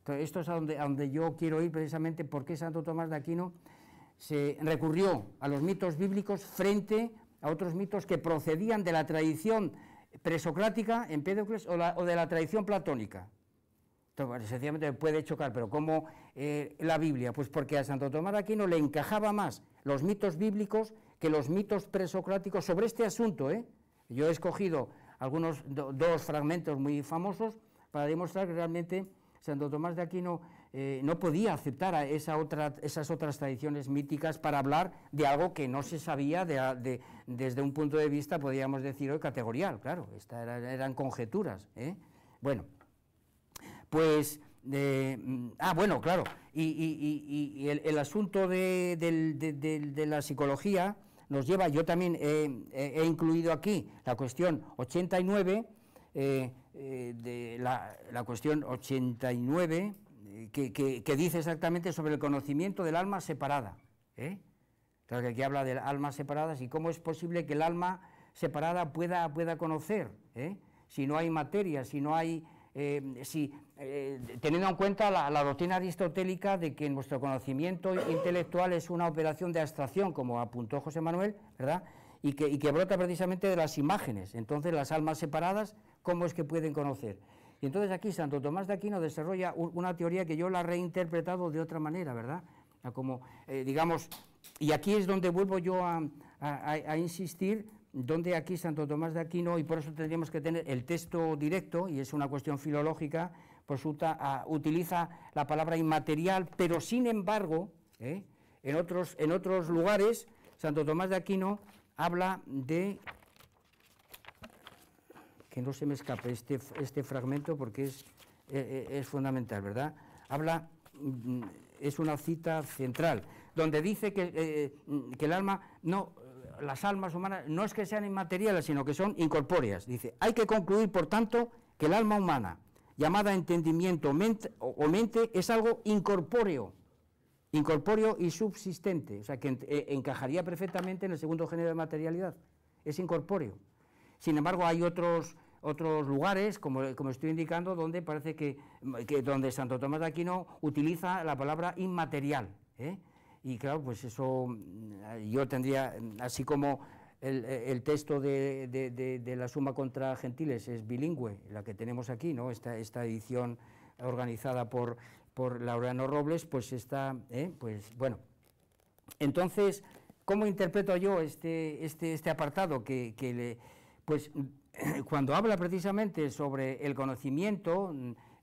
Entonces, esto es a donde yo quiero ir precisamente, porque Santo Tomás de Aquino se recurrió a los mitos bíblicos frente a otros mitos que procedían de la tradición presocrática, Empédocles, o de la tradición platónica. Entonces, bueno, sencillamente puede chocar, pero ¿cómo la Biblia? Pues porque a Santo Tomás de Aquino le encajaba más los mitos bíblicos que los mitos presocráticos sobre este asunto. Yo he escogido dos fragmentos muy famosos para demostrar que realmente Santo Tomás de Aquino no podía aceptar esas otras tradiciones míticas para hablar de algo que no se sabía desde un punto de vista, podríamos decir hoy, categorial, claro, eran conjeturas. Bueno, pues, bueno, claro, y el asunto de la psicología nos lleva, yo también he incluido aquí la cuestión 89, de la cuestión 89, que dice exactamente sobre el conocimiento del alma separada. Claro que aquí habla de almas separadas y cómo es posible que el alma separada pueda conocer, si no hay materia, si no hay... teniendo en cuenta la doctrina aristotélica de que nuestro conocimiento intelectual es una operación de abstracción, como apuntó José Manuel, ¿verdad?, y que brota precisamente de las imágenes. Entonces, las almas separadas, ¿cómo es que pueden conocer? Y entonces aquí Santo Tomás de Aquino desarrolla una teoría que yo la he reinterpretado de otra manera, ¿verdad? Como, digamos, y aquí es donde vuelvo yo a insistir, donde aquí Santo Tomás de Aquino, y por eso tendríamos que tener el texto directo, y es una cuestión filológica, pues utiliza la palabra inmaterial, pero sin embargo, en otros lugares, Santo Tomás de Aquino habla de, que no se me escape este fragmento porque es fundamental, ¿verdad? Habla, es una cita central, donde dice que el alma, las almas humanas no es que sean inmateriales, sino que son incorpóreas. Dice, hay que concluir, por tanto, que el alma humana, llamada entendimiento o mente, es algo incorpóreo y subsistente, o sea, que encajaría perfectamente en el segundo género de materialidad, es incorpóreo. Sin embargo, hay otros lugares, como estoy indicando, donde parece que donde Santo Tomás de Aquino utiliza la palabra inmaterial, y claro, pues eso yo tendría, así como el texto de la Suma contra Gentiles es bilingüe, la que tenemos aquí, ¿no?, esta edición organizada por Laureano Robles, pues está, pues bueno. Entonces, ¿cómo interpreto yo este apartado? Pues cuando habla precisamente sobre el conocimiento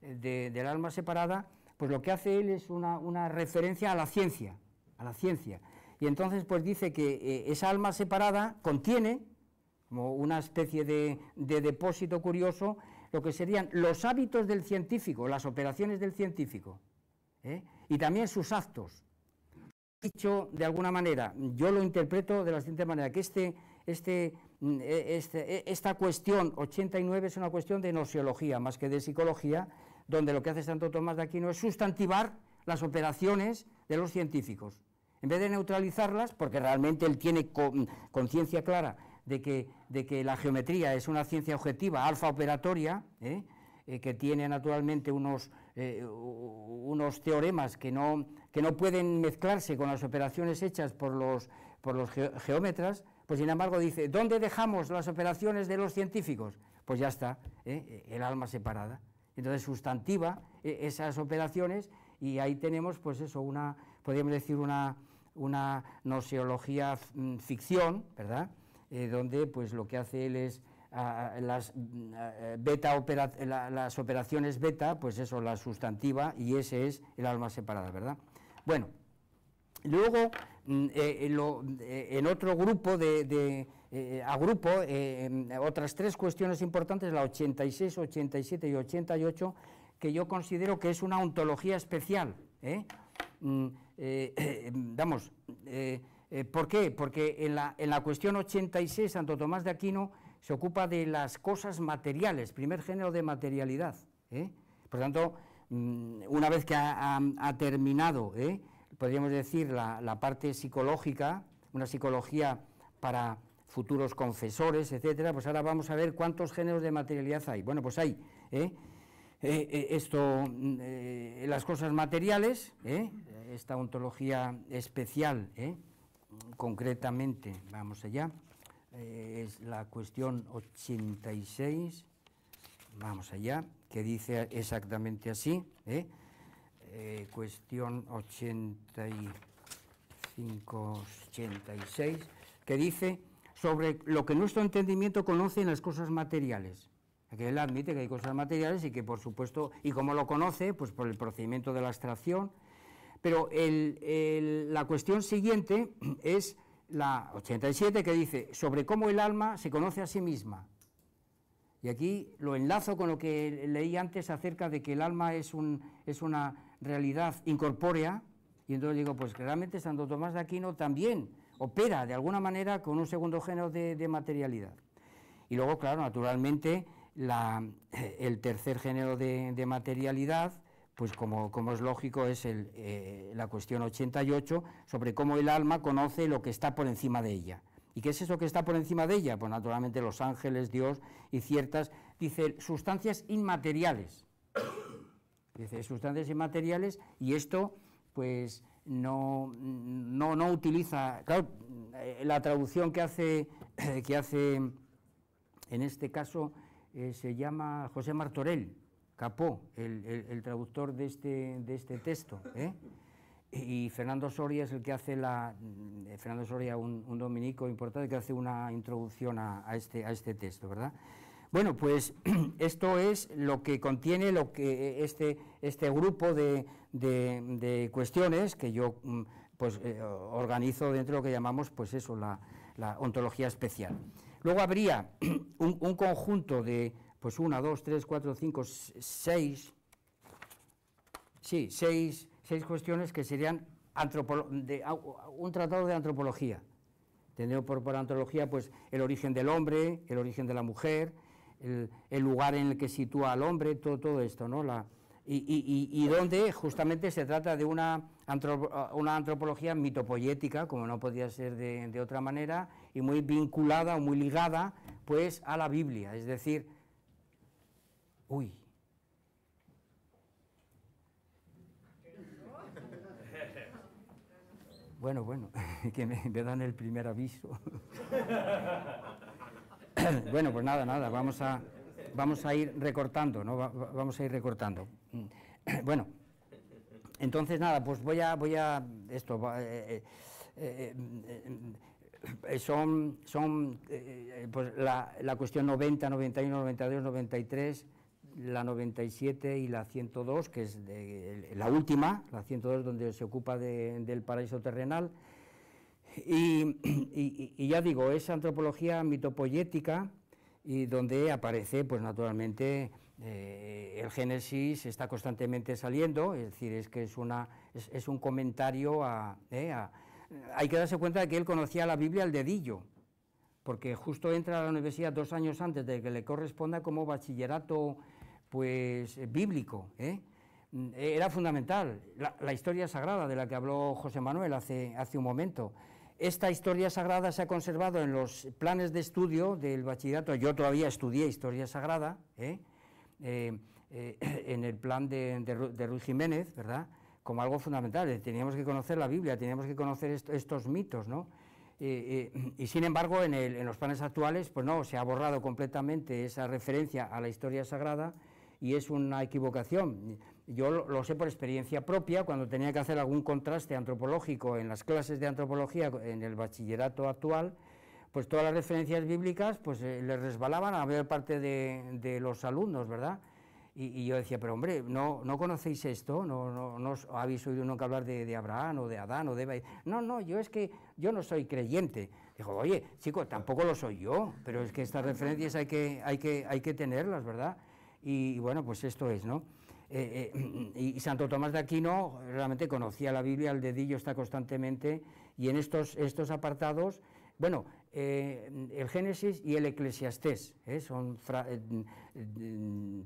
del alma separada, pues lo que hace él es una referencia a la ciencia, y entonces pues dice que esa alma separada contiene, como una especie de depósito curioso, lo que serían los hábitos del científico, las operaciones del científico, y también sus actos. Dicho de alguna manera, yo lo interpreto de la siguiente manera, que esta cuestión 89 es una cuestión de nosiología más que de psicología, donde lo que hace Santo Tomás de Aquino es sustantivar las operaciones de los científicos, en vez de neutralizarlas, porque realmente él tiene conciencia clara de que la geometría es una ciencia objetiva, alfa operatoria, que tiene naturalmente unos teoremas que no pueden mezclarse con las operaciones hechas por los geómetras. Pues sin embargo dice, ¿dónde dejamos las operaciones de los científicos? Pues ya está, el alma separada. Entonces sustantiva esas operaciones, y ahí tenemos, pues eso, podríamos decir una nosiología ficción, ¿verdad?, donde pues lo que hace él es las operaciones beta, pues eso, la sustantiva, y ese es el alma separada, ¿verdad? Bueno, luego en otro grupo agrupo otras tres cuestiones importantes, la 86, 87 y 88, que yo considero que es una ontología especial. ¿Por qué? Porque en la cuestión 86 Santo Tomás de Aquino se ocupa de las cosas materiales, primer género de materialidad. Por tanto, una vez que ha terminado, podríamos decir, la parte psicológica, una psicología para futuros confesores, etcétera, pues ahora vamos a ver cuántos géneros de materialidad hay. Bueno, pues hay las cosas materiales, esta ontología especial, concretamente, vamos allá, es la cuestión 86, vamos allá, que dice exactamente así, cuestión 85, 86, que dice sobre lo que nuestro entendimiento conoce en las cosas materiales. que él admite que hay cosas materiales y que por supuesto, y como lo conoce, pues por el procedimiento de la abstracción. Pero la cuestión siguiente es la 87, que dice sobre cómo el alma se conoce a sí misma. Y aquí lo enlazo con lo que leí antes acerca de que el alma es una realidad incorpórea, y entonces digo, pues que realmente Santo Tomás de Aquino también opera de alguna manera con un segundo género de materialidad. Y luego, claro, naturalmente, el tercer género de materialidad, pues como es lógico, es la cuestión 88, sobre cómo el alma conoce lo que está por encima de ella. ¿Y qué es eso que está por encima de ella? Pues naturalmente los ángeles, Dios y ciertas, dice, sustancias inmateriales. Dice, sustancias inmateriales, y esto, pues, no utiliza, claro, la traducción que hace, en este caso, se llama José Martorell, Capó, el traductor de este texto, y Fernando Soria es el que hace Fernando Soria, un dominico importante, que hace una introducción a este texto, ¿verdad? Bueno, pues esto es lo que contiene este grupo de cuestiones que yo pues organizo dentro de lo que llamamos, pues eso, la ontología especial. Luego habría un conjunto de, pues 1, 2, 3, 4, 5, 6 cuestiones que serían un tratado de antropología. Entendido por antropología, pues el origen del hombre, el origen de la mujer, el lugar en el que sitúa al hombre, todo esto, ¿no? Y donde justamente se trata de una antropología mitopoética, como no podía ser de otra manera, y muy vinculada o muy ligada, pues, a la Biblia, es decir, Bueno, que me dan el primer aviso. Bueno, pues nada, vamos a ir recortando, ¿no? Vamos a ir recortando. Bueno, entonces nada, pues voy a esto, pues la cuestión 90, 91, 92, 93, la 97 y la 102, que es la última, la 102, donde se ocupa del paraíso terrenal. Y ya digo, es antropología mitopoética, y donde aparece, pues naturalmente, el Génesis está constantemente saliendo, es decir, es que es un comentario hay que darse cuenta de que él conocía la Biblia al dedillo, porque justo entra a la universidad 2 años antes de que le corresponda como bachillerato, pues, bíblico, Era fundamental la historia sagrada de la que habló José Manuel hace un momento. Esta historia sagrada se ha conservado en los planes de estudio del bachillerato. Yo todavía estudié historia sagrada, en el plan de Ruy Jiménez, ¿verdad?, como algo fundamental. Teníamos que conocer la Biblia, teníamos que conocer estos mitos, ¿no? Y sin embargo, en los planes actuales, pues no, se ha borrado completamente esa referencia a la historia sagrada, y es una equivocación. Yo lo sé por experiencia propia, cuando tenía que hacer algún contraste antropológico en las clases de antropología en el bachillerato actual, pues todas las referencias bíblicas pues les resbalaban a la mayor parte de los alumnos, ¿verdad? Y yo decía, pero hombre, ¿no conocéis esto? ¿No habéis oído nunca hablar de Abraham o de Adán o de Eva? No, es que yo no soy creyente. Dijo, oye, chico, tampoco lo soy yo, pero es que estas referencias hay que tenerlas, ¿verdad? Y bueno, pues esto es, ¿no? Y Santo Tomás de Aquino realmente conocía la Biblia al dedillo, está constantemente, y en estos apartados, bueno, el Génesis y el Eclesiastés, son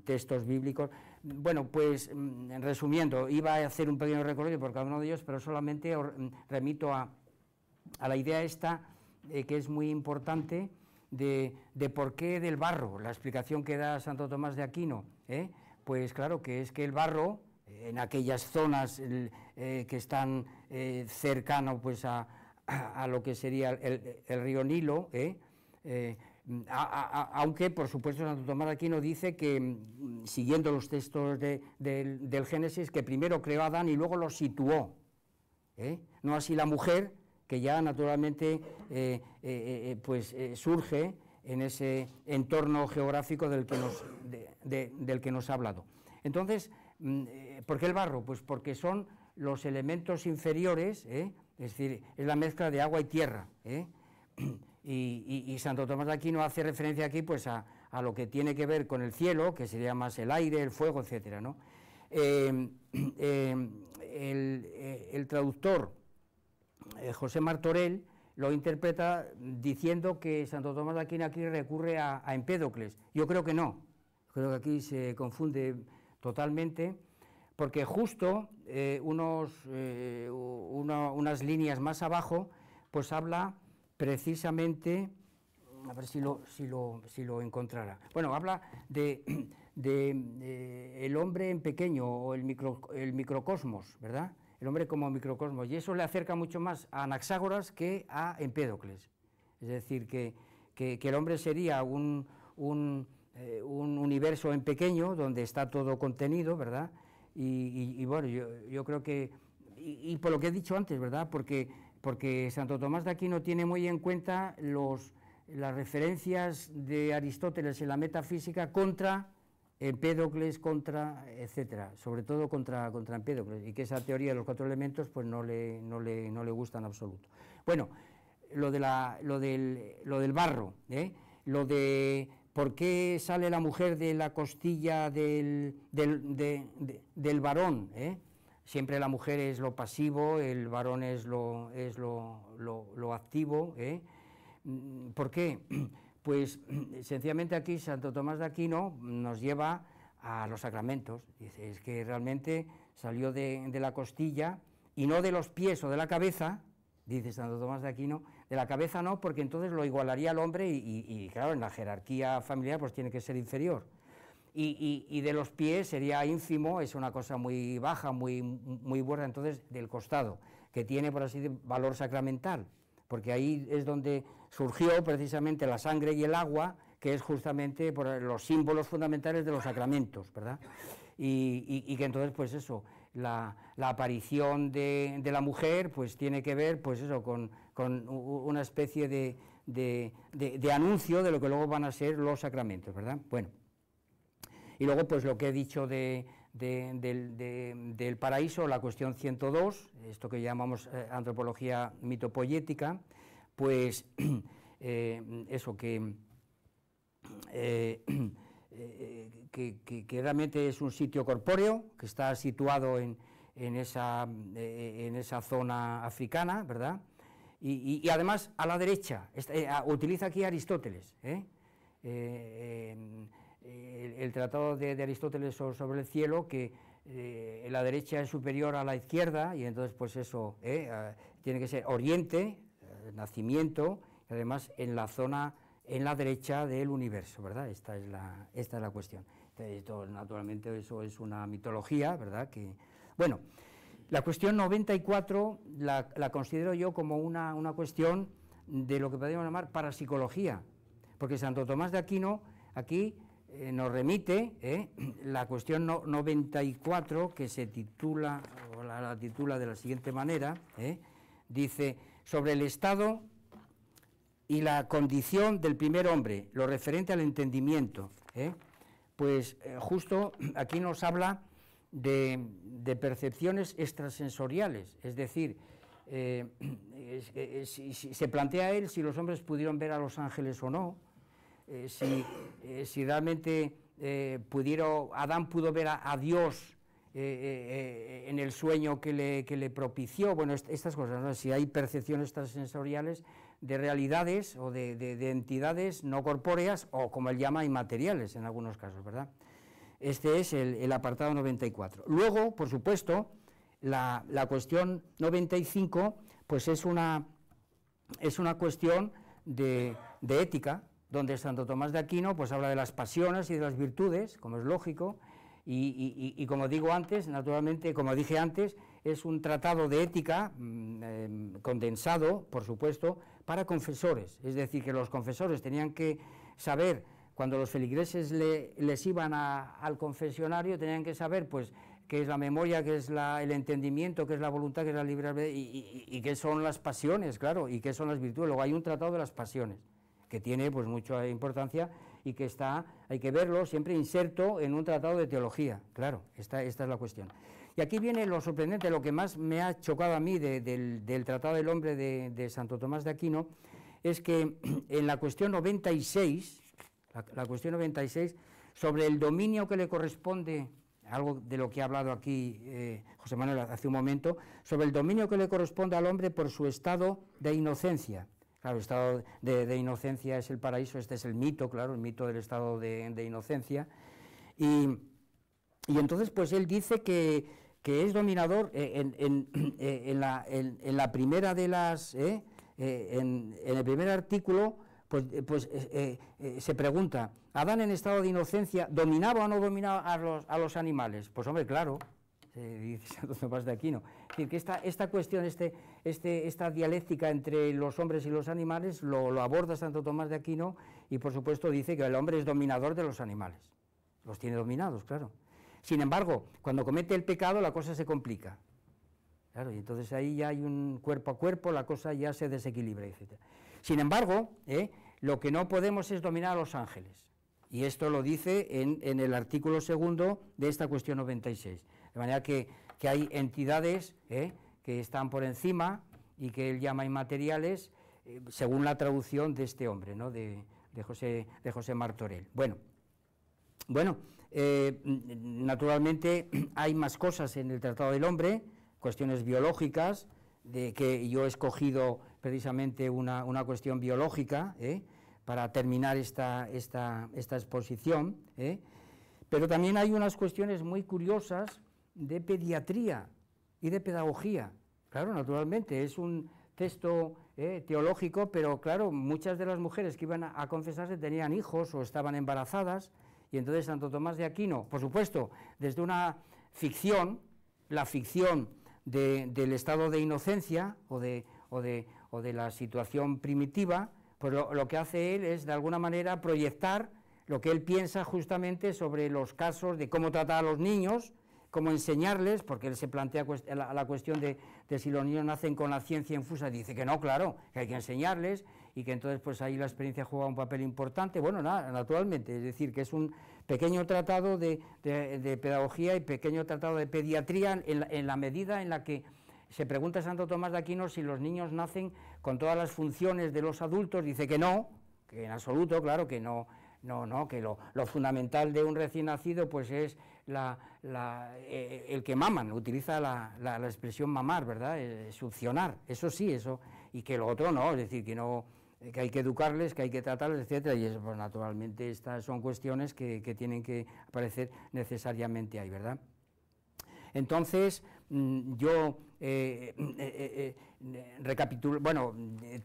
textos bíblicos. Bueno, pues resumiendo, iba a hacer un pequeño recorrido por cada uno de ellos, pero solamente remito a la idea esta, que es muy importante, de por qué del barro, la explicación que da Santo Tomás de Aquino, pues claro, que es que el barro, en aquellas zonas que están cercanos pues a lo que sería el río Nilo, aunque por supuesto Santo Tomás de Aquino dice que, siguiendo los textos del Génesis, que primero creó a Adán y luego lo situó, no así la mujer, que ya naturalmente surge en ese entorno geográfico del que nos ha hablado. Entonces, ¿por qué el barro? Pues porque son los elementos inferiores, es decir, es la mezcla de agua y tierra, y Santo Tomás de Aquino hace referencia aquí pues a lo que tiene que ver con el cielo, que sería más el aire, el fuego, etcétera, ¿no? El traductor José Martorell lo interpreta diciendo que Santo Tomás de Aquino aquí recurre a Empédocles. Yo creo que no, creo que aquí se confunde totalmente, porque justo unas líneas más abajo pues habla precisamente, a ver si lo encontrara, bueno, habla de el hombre en pequeño, o el microcosmos, ¿verdad? El hombre como microcosmos, y eso le acerca mucho más a Anaxágoras que a Empédocles. Es decir, que el hombre sería un universo en pequeño donde está todo contenido, ¿verdad? Y bueno, yo creo que, y por lo que he dicho antes, ¿verdad? Porque Santo Tomás de Aquino tiene muy en cuenta las referencias de Aristóteles en la metafísica contra Empédocles, etcétera, sobre todo contra Empédocles, y que esa teoría de los 4 elementos pues no le gusta en absoluto. Bueno, lo del barro, lo de por qué sale la mujer de la costilla del varón, siempre la mujer es lo pasivo, el varón es lo activo, ¿por qué? Pues sencillamente aquí Santo Tomás de Aquino nos lleva a los sacramentos. Dice, es que realmente salió de la costilla y no de los pies o de la cabeza, dice Santo Tomás de Aquino, de la cabeza no, porque entonces lo igualaría al hombre y claro, en la jerarquía familiar pues tiene que ser inferior. Y de los pies sería ínfimo, es una cosa muy baja, muy buena, entonces del costado, que tiene por así decir valor sacramental, porque ahí es donde surgió precisamente la sangre y el agua, que es justamente por los símbolos fundamentales de los sacramentos, ¿verdad? Y que entonces, pues eso, la aparición de la mujer, pues tiene que ver, pues eso, con una especie de anuncio de lo que luego van a ser los sacramentos, ¿verdad? Bueno, y luego, pues lo que he dicho del paraíso, la cuestión 102, esto que llamamos antropología mitopoyética, pues eso que realmente es un sitio corpóreo, que está situado en esa zona africana, ¿verdad? Y además a la derecha, utiliza aquí Aristóteles, el tratado de Aristóteles sobre el cielo, que la derecha es superior a la izquierda, y entonces pues eso tiene que ser oriente, nacimiento, y además en la zona, en la derecha del universo, ¿verdad? Esta es la cuestión. Esto, naturalmente, eso es una mitología, ¿verdad? Bueno, la cuestión 94 la considero yo como una cuestión de lo que podríamos llamar parapsicología, porque Santo Tomás de Aquino aquí nos remite la cuestión 94, que se titula, o la titula de la siguiente manera, dice, sobre el estado y la condición del primer hombre, lo referente al entendimiento, pues justo aquí nos habla de percepciones extrasensoriales, es decir, se plantea él si los hombres pudieron ver a los ángeles o no, si realmente Adán pudo ver a Dios en el sueño que le propició, bueno, estas cosas, ¿no? Si hay percepciones extrasensoriales de realidades o de entidades no corpóreas, o como él llama, inmateriales en algunos casos, ¿verdad? Este es el apartado 94. Luego, por supuesto, la cuestión 95, pues es una cuestión de ética, donde Santo Tomás de Aquino pues habla de las pasiones y de las virtudes, como es lógico, y como digo antes, naturalmente, como dije antes, es un tratado de ética condensado, por supuesto, para confesores, es decir, que los confesores tenían que saber, cuando los feligreses les iban al confesionario, tenían que saber pues qué es la memoria, qué es el entendimiento, qué es la voluntad, qué es la libertad, y qué son las pasiones, claro, y qué son las virtudes. Luego hay un tratado de las pasiones, que tiene pues mucha importancia y que hay que verlo siempre inserto en un tratado de teología, claro, esta es la cuestión. Y aquí viene lo sorprendente, lo que más me ha chocado a mí del Tratado del Hombre de Santo Tomás de Aquino, es que en la cuestión 96, la cuestión 96, sobre el dominio que le corresponde, algo de lo que ha hablado aquí José Manuel hace un momento, sobre el dominio que le corresponde al hombre por su estado de inocencia. Claro, el estado de inocencia es el paraíso, este es el mito, claro, el mito del estado de inocencia. Y entonces, pues él dice que es dominador en la primera de las... en el primer artículo, se pregunta, ¿Adán en estado de inocencia dominaba o no dominaba a los animales? Pues hombre, claro, dice Santo Tomás de Aquino. Es decir, que esta cuestión, esta dialéctica entre los hombres y los animales lo aborda Santo Tomás de Aquino y por supuesto dice que el hombre es dominador de los animales. Los tiene dominados, claro. Sin embargo, cuando comete el pecado la cosa se complica. Claro, y entonces ahí ya hay un cuerpo a cuerpo, la cosa ya se desequilibra, etc. Sin embargo, lo que no podemos es dominar a los ángeles. Y esto lo dice en el artículo 2 de esta cuestión 96. De manera que hay entidades que están por encima y que él llama inmateriales, según la traducción de este hombre, ¿no? de José Martorell. Bueno, naturalmente hay más cosas en el Tratado del Hombre, cuestiones biológicas, de que yo he escogido precisamente una cuestión biológica para terminar esta exposición, pero también hay unas cuestiones muy curiosas de pediatría y de pedagogía. Claro, naturalmente, es un texto teológico, pero claro, muchas de las mujeres que iban a confesarse tenían hijos o estaban embarazadas, y entonces Santo Tomás de Aquino, por supuesto, desde una ficción, la ficción del estado de inocencia o de la situación primitiva, pues lo que hace él es de alguna manera proyectar lo que él piensa justamente sobre los casos de cómo tratar a los niños, cómo enseñarles, porque él se plantea la cuestión de si los niños nacen con la ciencia infusa, dice que no, claro, que hay que enseñarles, y que entonces pues ahí la experiencia juega un papel importante. Bueno, nada, naturalmente, es decir, que es un pequeño tratado de pedagogía y pequeño tratado de pediatría en la medida en la que se pregunta a Santo Tomás de Aquino si los niños nacen con todas las funciones de los adultos, dice que no, que en absoluto, claro, que no, que lo fundamental de un recién nacido pues es el que maman, utiliza la expresión mamar, ¿verdad? Succionar, eso sí, eso, y que lo otro no, es decir, que hay que educarles, que hay que tratarles, etcétera, y eso, pues, naturalmente estas son cuestiones que tienen que aparecer necesariamente ahí, ¿verdad? Entonces, yo recapitulo, bueno,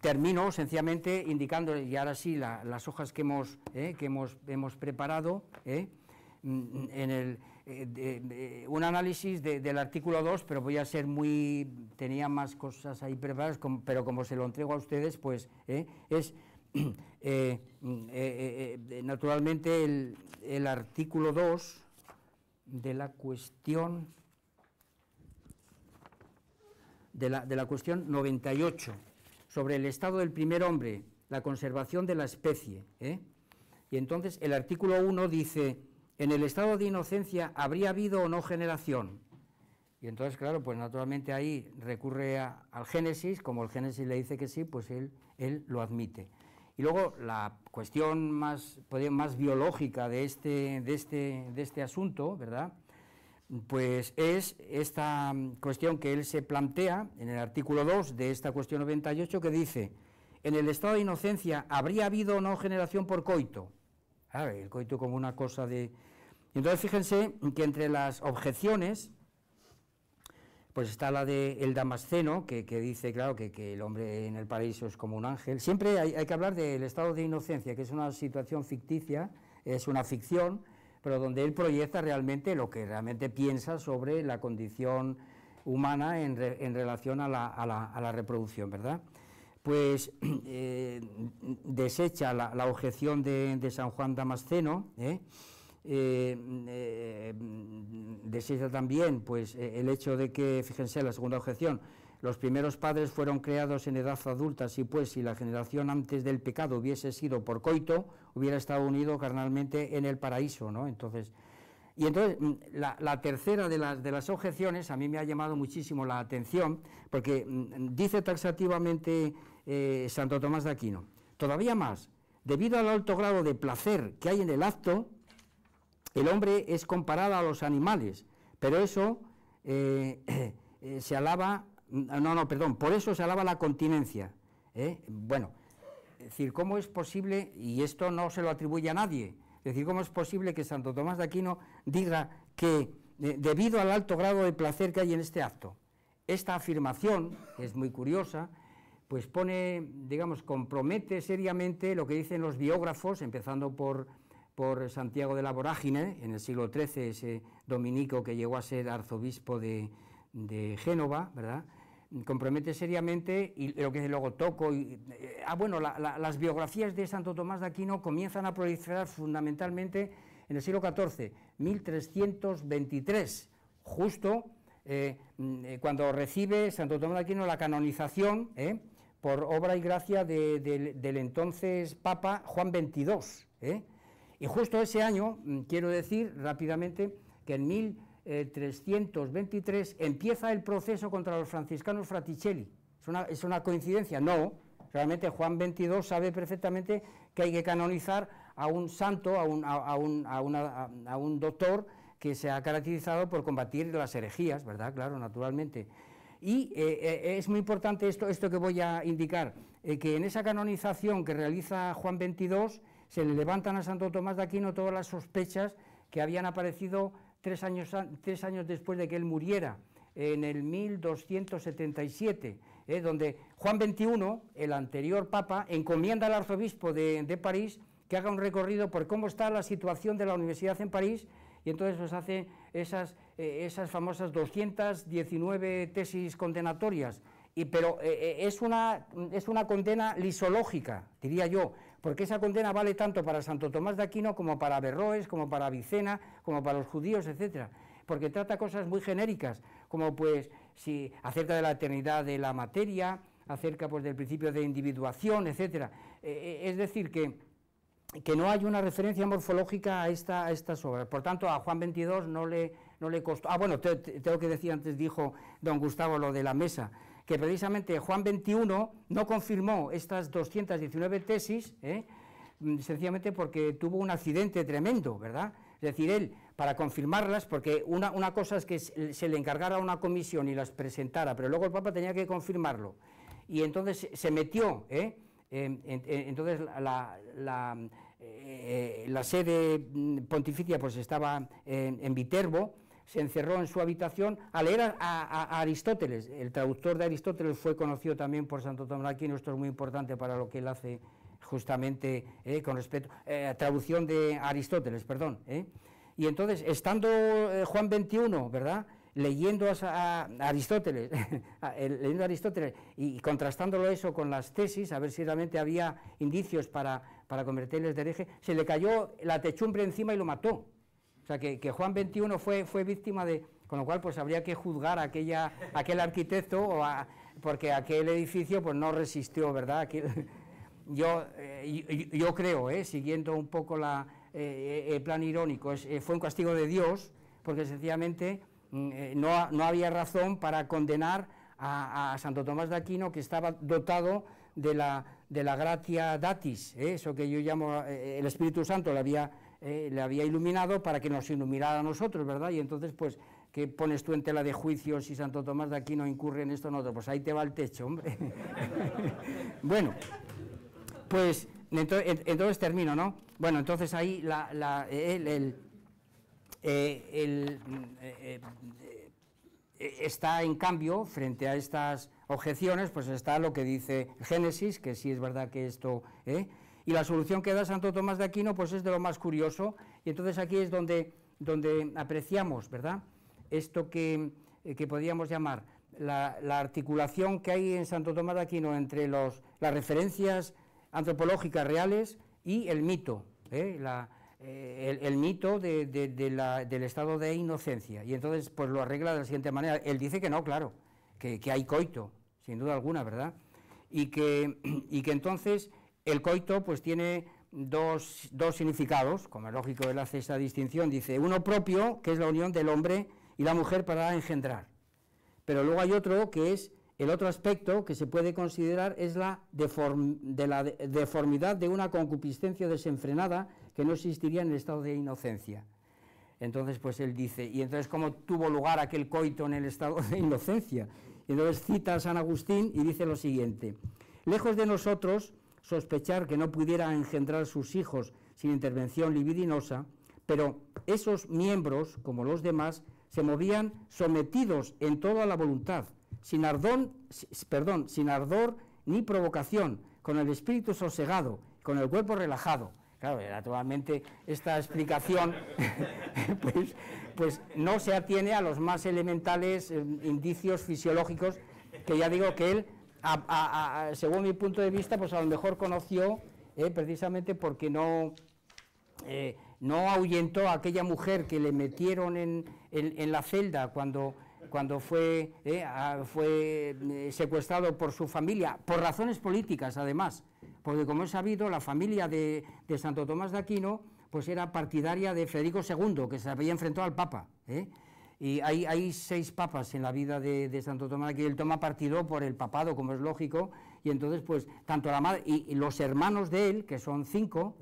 termino sencillamente indicando, y ahora sí, las hojas que hemos preparado, un análisis del artículo 2, pero voy a ser tenía más cosas ahí preparadas, pero como se lo entrego a ustedes, pues es naturalmente el artículo 2 de la cuestión de la cuestión 98, sobre el estado del primer hombre, la conservación de la especie. Y entonces el artículo 1 dice, en el estado de inocencia habría habido o no generación. Y entonces, claro, pues naturalmente ahí recurre al Génesis, como el Génesis le dice que sí, pues él lo admite. Y luego la cuestión más biológica de este asunto, ¿verdad?, pues es esta cuestión que él se plantea en el artículo 2 de esta cuestión 98, que dice, en el estado de inocencia habría habido o no generación por coito. Claro, el coito como una cosa de... Entonces fíjense que entre las objeciones pues está la del Damasceno, que dice, claro, que el hombre en el paraíso es como un ángel. Siempre hay que hablar del estado de inocencia, que es una situación ficticia, es una ficción, pero donde él proyecta realmente lo que realmente piensa sobre la condición humana en relación a la reproducción, ¿verdad? Pues desecha la objeción de San Juan Damasceno, desecha también pues, el hecho de que, fíjense, la segunda objeción, los primeros padres fueron creados en edad adulta, si pues si la generación antes del pecado hubiese sido por coito, hubiera estado unido carnalmente en el paraíso, ¿no? Entonces, la tercera de las objeciones a mí me ha llamado muchísimo la atención, porque dice taxativamente Santo Tomás de Aquino, todavía más, debido al alto grado de placer que hay en el acto, el hombre es comparado a los animales, pero eso se alaba, por eso se alaba la continencia. Bueno, es decir, ¿cómo es posible, y esto no se lo atribuye a nadie, es decir, cómo es posible que Santo Tomás de Aquino diga que debido al alto grado de placer que hay en este acto? Esta afirmación, que es muy curiosa, pues pone, digamos, compromete seriamente lo que dicen los biógrafos, empezando por Santiago de la Vorágine, en el siglo XIII, ese dominico que llegó a ser arzobispo de Génova, ¿verdad? Compromete seriamente, y lo que luego toco, las biografías de Santo Tomás de Aquino comienzan a proliferar fundamentalmente en el siglo XIV, 1323, justo cuando recibe Santo Tomás de Aquino la canonización, por obra y gracia del entonces Papa Juan XXII, y justo ese año, quiero decir rápidamente, que en 1323 empieza el proceso contra los franciscanos Fraticelli. ¿Es una coincidencia? No, realmente Juan XXII sabe perfectamente que hay que canonizar a un santo, a un doctor que se ha caracterizado por combatir las herejías, ¿verdad? Claro, naturalmente. Y es muy importante esto que voy a indicar, que en esa canonización que realiza Juan XXII se le levantan a Santo Tomás de Aquino todas las sospechas que habían aparecido 3 años después de que él muriera, en el 1277, donde Juan XXI, el anterior papa, encomienda al arzobispo de París que haga un recorrido por cómo está la situación de la universidad en París, y entonces pues hace esas famosas 219 tesis condenatorias, pero es una condena lisológica, diría yo, porque esa condena vale tanto para Santo Tomás de Aquino como para Averroes, como para Avicena, como para los judíos, etcétera, porque trata cosas muy genéricas, como pues acerca de la eternidad de la materia, acerca pues del principio de individuación, etcétera. Es decir, que no hay una referencia morfológica a estas obras. Por tanto, a Juan XXII no le costó. Tengo que decir, antes dijo don Gustavo lo de la mesa, que precisamente Juan XXI no confirmó estas 219 tesis, sencillamente porque tuvo un accidente tremendo, ¿verdad? Es decir, él, para confirmarlas, porque una cosa es que se le encargara a una comisión y las presentara, pero luego el Papa tenía que confirmarlo, y entonces se metió, entonces la sede pontificia pues estaba en Viterbo, se encerró en su habitación a leer a Aristóteles. El traductor de Aristóteles fue conocido también por Santo Tomás de Aquino, esto es muy importante para lo que él hace justamente con respecto a traducción de Aristóteles, perdón. Y entonces, estando Juan XXI, ¿verdad?, leyendo a Aristóteles, y contrastándolo eso con las tesis, a ver si realmente había indicios para convertirles de hereje, se le cayó la techumbre encima y lo mató. O sea, que Juan XXI fue víctima de... Con lo cual, pues habría que juzgar a aquel arquitecto, porque aquel edificio pues no resistió, ¿verdad? Yo creo, siguiendo un poco el plan irónico, fue un castigo de Dios, porque sencillamente no había razón para condenar a Santo Tomás de Aquino, que estaba dotado de la gratia datis, eso que yo llamo el Espíritu Santo le había iluminado para que nos iluminara a nosotros, ¿verdad? Y entonces, pues, ¿qué pones tú en tela de juicio si Santo Tomás de Aquino incurre en esto o en otro? Pues ahí te va el techo, hombre. Bueno, pues, entonces termino, ¿no? Bueno, entonces ahí está, en cambio, frente a estas objeciones, pues está lo que dice Génesis, que sí es verdad que esto... Y la solución que da Santo Tomás de Aquino pues es de lo más curioso, y entonces aquí es donde apreciamos, ¿verdad?, esto que podríamos llamar la articulación que hay en Santo Tomás de Aquino entre las referencias antropológicas reales y el mito, el mito del estado de inocencia, y entonces pues lo arregla de la siguiente manera. Él dice que no, claro, que hay coito, sin duda alguna, ¿verdad? Y que entonces el coito pues tiene dos significados, como es lógico, él hace esa distinción, dice uno propio, que es la unión del hombre y la mujer para engendrar, pero luego hay otro que es, el otro aspecto que se puede considerar es la deformidad de una concupiscencia desenfrenada que no existiría en el estado de inocencia. Entonces pues él dice, y entonces ¿cómo tuvo lugar aquel coito en el estado de inocencia? Y entonces cita a San Agustín y dice lo siguiente: lejos de nosotros sospechar que no pudiera engendrar sus hijos sin intervención libidinosa, pero esos miembros, como los demás, se movían sometidos en todo a la voluntad, sin ardor ni provocación, con el espíritu sosegado, con el cuerpo relajado. Claro, naturalmente esta explicación pues no se atiene a los más elementales indicios fisiológicos que ya digo que él, según mi punto de vista, pues a lo mejor conoció precisamente porque no ahuyentó a aquella mujer que le metieron en la celda cuando fue secuestrado por su familia, por razones políticas además, porque como es sabido, la familia de Santo Tomás de Aquino pues era partidaria de Federico II, que se había enfrentado al Papa, y hay 6 papas en la vida de Santo Tomás de Aquino, él toma partido por el papado, como es lógico, y entonces pues tanto la madre y los hermanos de él, que son 5,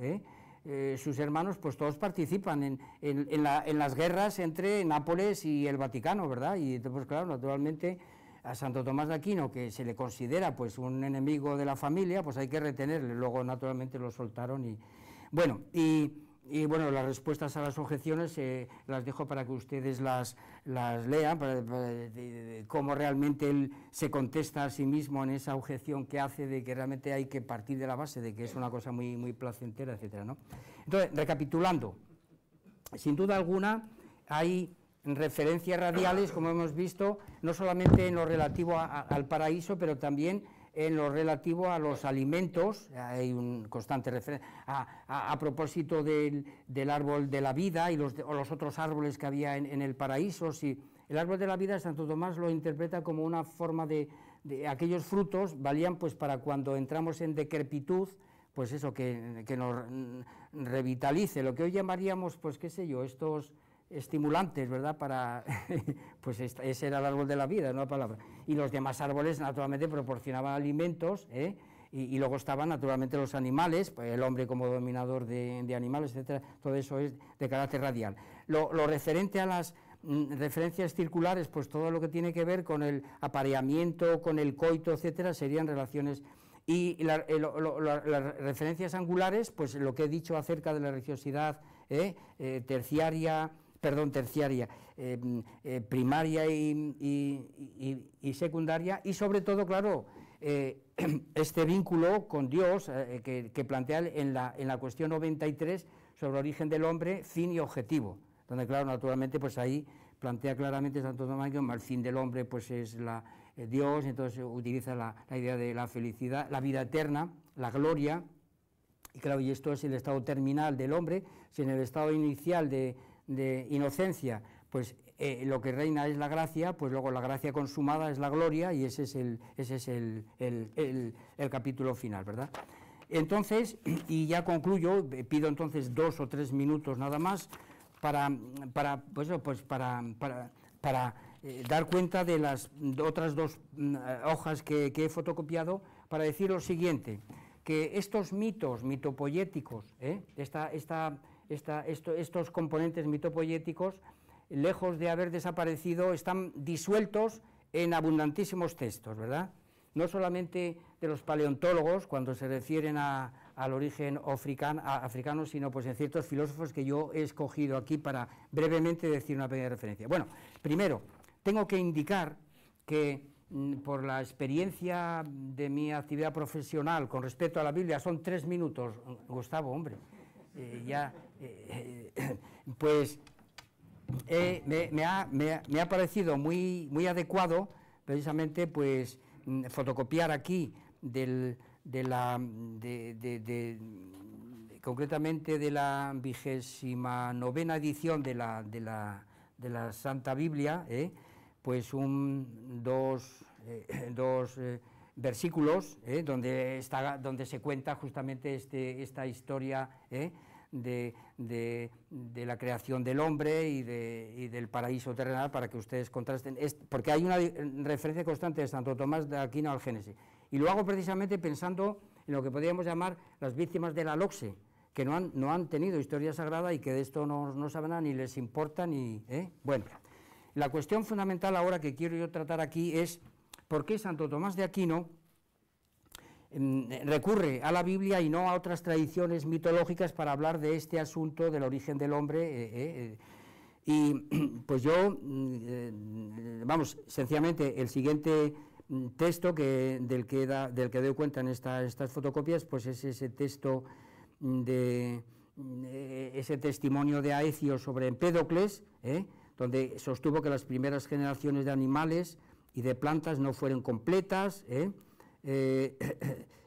sus hermanos, pues todos participan en las guerras entre Nápoles y el Vaticano, ¿verdad? Y pues claro, naturalmente a Santo Tomás de Aquino, que se le considera pues un enemigo de la familia, pues hay que retenerle. Luego naturalmente lo soltaron y bueno, bueno, las respuestas a las objeciones las dejo para que ustedes las lean, para cómo realmente él se contesta a sí mismo en esa objeción que hace de que realmente hay que partir de la base de que es una cosa muy, muy placentera, etcétera, ¿no? Entonces, recapitulando, sin duda alguna hay referencias radiales, como hemos visto, no solamente en lo relativo al paraíso, pero también en lo relativo a los alimentos. Hay un constante referencia a propósito del árbol de la vida y los otros árboles que había en el paraíso. Si el árbol de la vida, Santo Tomás lo interpreta como una forma de aquellos frutos, valían pues para cuando entramos en decrepitud, pues eso, que nos revitalice, lo que hoy llamaríamos, pues qué sé yo, estos estimulantes, ¿verdad? Para pues ese era el árbol de la vida, no la palabra. Y los demás árboles naturalmente proporcionaban alimentos, y luego estaban naturalmente los animales, pues el hombre como dominador de animales, etcétera. Todo eso es de carácter radial. Lo referente a las referencias circulares, pues todo lo que tiene que ver con el apareamiento, con el coito, etcétera, serían relaciones. Y las referencias angulares, pues lo que he dicho acerca de la religiosidad terciaria, primaria y secundaria, y sobre todo, claro, este vínculo con Dios que plantea en la cuestión 93 sobre el origen del hombre, fin y objetivo, donde, claro, naturalmente, pues ahí plantea claramente Santo Tomás que el fin del hombre pues es Dios, entonces utiliza la idea de la felicidad, la vida eterna, la gloria, y claro, y esto es el estado terminal del hombre. Si en el estado inicial de inocencia, pues lo que reina es la gracia, pues luego la gracia consumada es la gloria, y ese es el capítulo final, ¿verdad? Entonces, y ya concluyo, pido entonces 2 o 3 minutos nada más para dar cuenta de las otras 2 hojas que he fotocopiado, para decir lo siguiente, que estos mitos mitopoyéticos, estos componentes mitopoyéticos, lejos de haber desaparecido, están disueltos en abundantísimos textos, ¿verdad? No solamente de los paleontólogos, cuando se refieren al origen africano, sino pues en ciertos filósofos que yo he escogido aquí para brevemente decir una pequeña referencia. Bueno, primero, tengo que indicar que por la experiencia de mi actividad profesional con respecto a la Biblia, son 3 minutos, Gustavo, hombre, pues me ha parecido muy adecuado, precisamente, pues fotocopiar aquí concretamente de la 29ª edición de la Santa Biblia, pues dos versículos donde se cuenta justamente esta historia de la creación del hombre y del paraíso terrenal, para que ustedes contrasten, porque hay una referencia constante de Santo Tomás de Aquino al Génesis. Y lo hago precisamente pensando en lo que podríamos llamar las víctimas de la Loxe, que no han tenido historia sagrada y que de esto no saben nada, ni les importa, ni... Bueno, la cuestión fundamental ahora que quiero yo tratar aquí es por qué Santo Tomás de Aquino recurre a la Biblia y no a otras tradiciones mitológicas para hablar de este asunto del origen del hombre. Y pues yo, vamos, sencillamente el siguiente texto del que doy cuenta en estas fotocopias, pues es ese texto ese testimonio de Aecio sobre Empédocles, donde sostuvo que las primeras generaciones de animales y de plantas no fueron completas.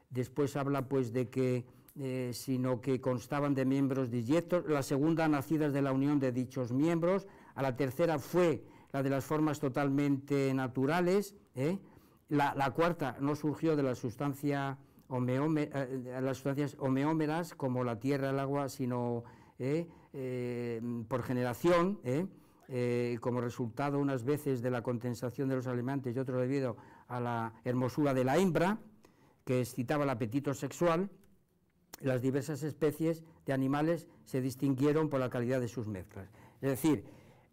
Después habla pues de que sino que constaban de miembros disyectos, la segunda nacidas de la unión de dichos miembros, a la tercera fue la de las formas totalmente naturales, la cuarta no surgió de la sustancia las sustancias homeómeras como la tierra, el agua, sino por generación, como resultado unas veces de la condensación de los alimentos y otros debido a la hermosura de la hembra, que excitaba el apetito sexual. Las diversas especies de animales se distinguieron por la calidad de sus mezclas. Es decir,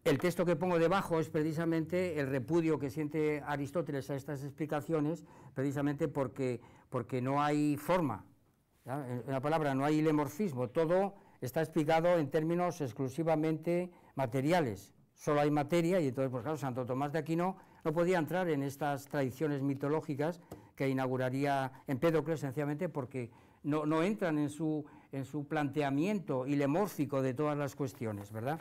el texto que pongo debajo es precisamente el repudio que siente Aristóteles a estas explicaciones, precisamente porque no hay forma, ¿ya? En la palabra no hay hilemorfismo, todo está explicado en términos exclusivamente materiales, solo hay materia, y entonces, pues claro, Santo Tomás de Aquino no podía entrar en estas tradiciones mitológicas que inauguraría Empédocles, sencillamente porque no entran en su planteamiento hilemórfico de todas las cuestiones, ¿verdad?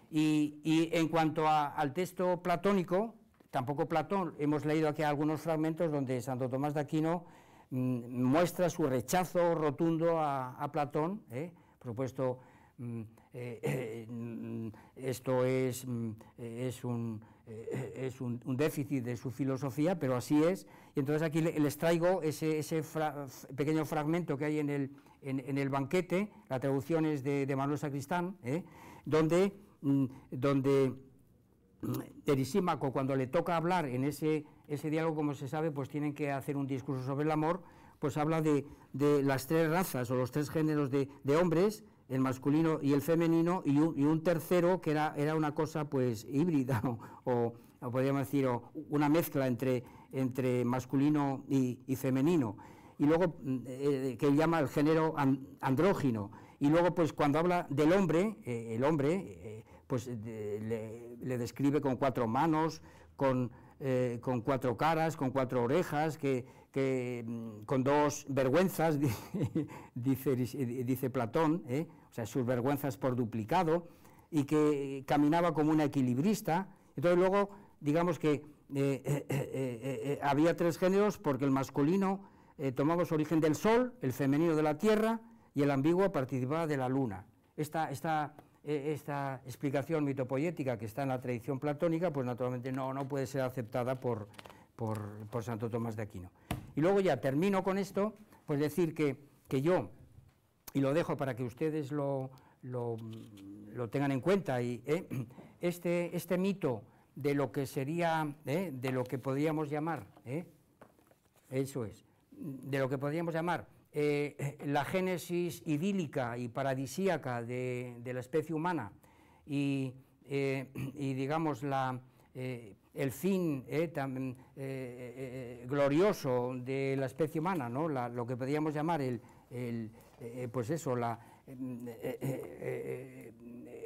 Y en cuanto al texto platónico, tampoco Platón, hemos leído aquí algunos fragmentos donde Santo Tomás de Aquino muestra su rechazo rotundo a Platón, por supuesto. Esto es un déficit de su filosofía, pero así es, y entonces aquí les traigo ese pequeño fragmento que hay en el banquete. La traducción es de Manuel Sacristán, donde Erisímaco, cuando le toca hablar en ese diálogo, como se sabe, pues tienen que hacer un discurso sobre el amor, pues habla de las tres razas o los tres géneros de hombres, el masculino y el femenino, y un tercero que era una cosa pues híbrida, o podríamos decir una mezcla entre masculino y femenino, y luego que llama el género andrógino. Y luego pues cuando habla del hombre, el hombre pues le describe con 4 manos, con 4 caras, con 4 orejas, con 2 vergüenzas, dice Platón, o sea, sus vergüenzas por duplicado, y que caminaba como una equilibrista. Entonces luego, digamos que había 3 géneros, porque el masculino tomaba su origen del sol, el femenino de la tierra, y el ambiguo participaba de la luna. Esta explicación mitopoética que está en la tradición platónica, pues naturalmente no puede ser aceptada por Santo Tomás de Aquino. Y luego ya termino con esto, pues decir que yo, y lo dejo para que ustedes lo tengan en cuenta, y este mito de lo que sería, de lo que podríamos llamar, eso es, de lo que podríamos llamar la génesis idílica y paradisíaca de la especie humana, y digamos el fin glorioso de la especie humana, ¿no? Lo que podríamos llamar pues eso,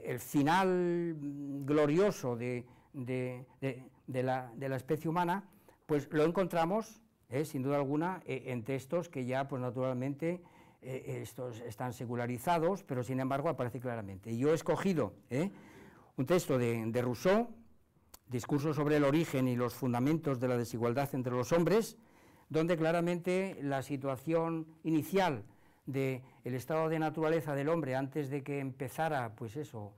el final glorioso de la especie humana, pues lo encontramos sin duda alguna en textos que ya pues naturalmente estos están secularizados, pero sin embargo aparece claramente. Y yo he escogido un texto de Rousseau, Discurso sobre el origen y los fundamentos de la desigualdad entre los hombres, donde claramente la situación inicial del estado de naturaleza del hombre antes de que empezara pues eso,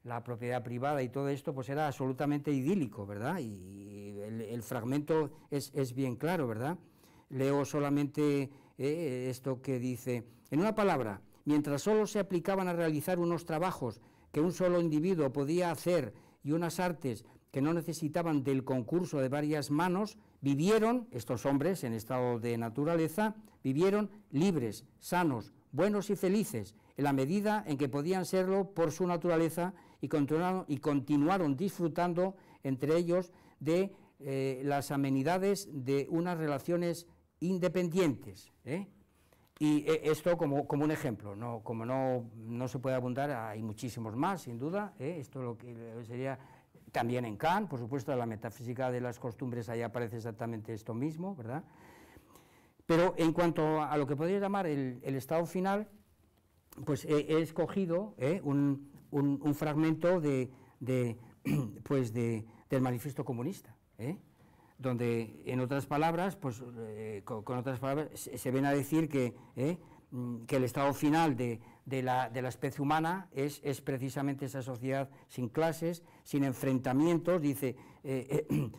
la propiedad privada y todo esto, pues era absolutamente idílico, ¿verdad? Y el fragmento es bien claro, ¿verdad? Leo solamente esto que dice, en una palabra, mientras solo se aplicaban a realizar unos trabajos que un solo individuo podía hacer y unas artes que no necesitaban del concurso de varias manos, vivieron, estos hombres en estado de naturaleza, vivieron libres, sanos, buenos y felices, en la medida en que podían serlo por su naturaleza y continuaron disfrutando entre ellos de las amenidades de unas relaciones independientes. Y esto como un ejemplo, como no se puede abundar, hay muchísimos más, sin duda. Esto lo que sería también en Kant, por supuesto, la metafísica de las costumbres, ahí aparece exactamente esto mismo, ¿verdad? Pero en cuanto a lo que podría llamar el estado final, pues he escogido un fragmento del Manifiesto Comunista, donde, en otras palabras, pues con otras palabras, se ven a decir que el estado final de la especie humana es precisamente esa sociedad sin clases, sin enfrentamientos, dice,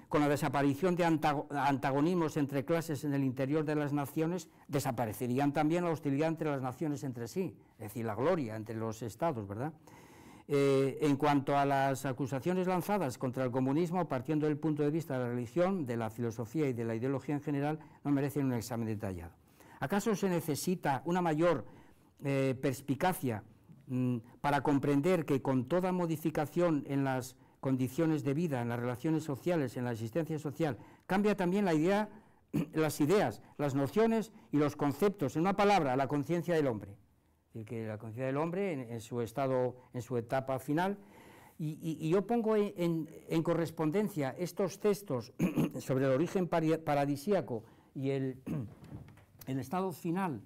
con la desaparición de antagonismos entre clases en el interior de las naciones, desaparecerían también la hostilidad entre las naciones entre sí, es decir, la gloria entre los estados, ¿verdad? En cuanto a las acusaciones lanzadas contra el comunismo, partiendo del punto de vista de la religión, de la filosofía y de la ideología en general, no merecen un examen detallado. ¿Acaso se necesita una mayor perspicacia para comprender que con toda modificación en las condiciones de vida, en las relaciones sociales, en la existencia social, cambia también la idea, las ideas, las nociones y los conceptos, en una palabra, la conciencia del hombre? Es decir, que la conciencia del hombre en su estado, en su etapa final, y yo pongo en correspondencia estos textos sobre el origen paradisíaco y el estado final,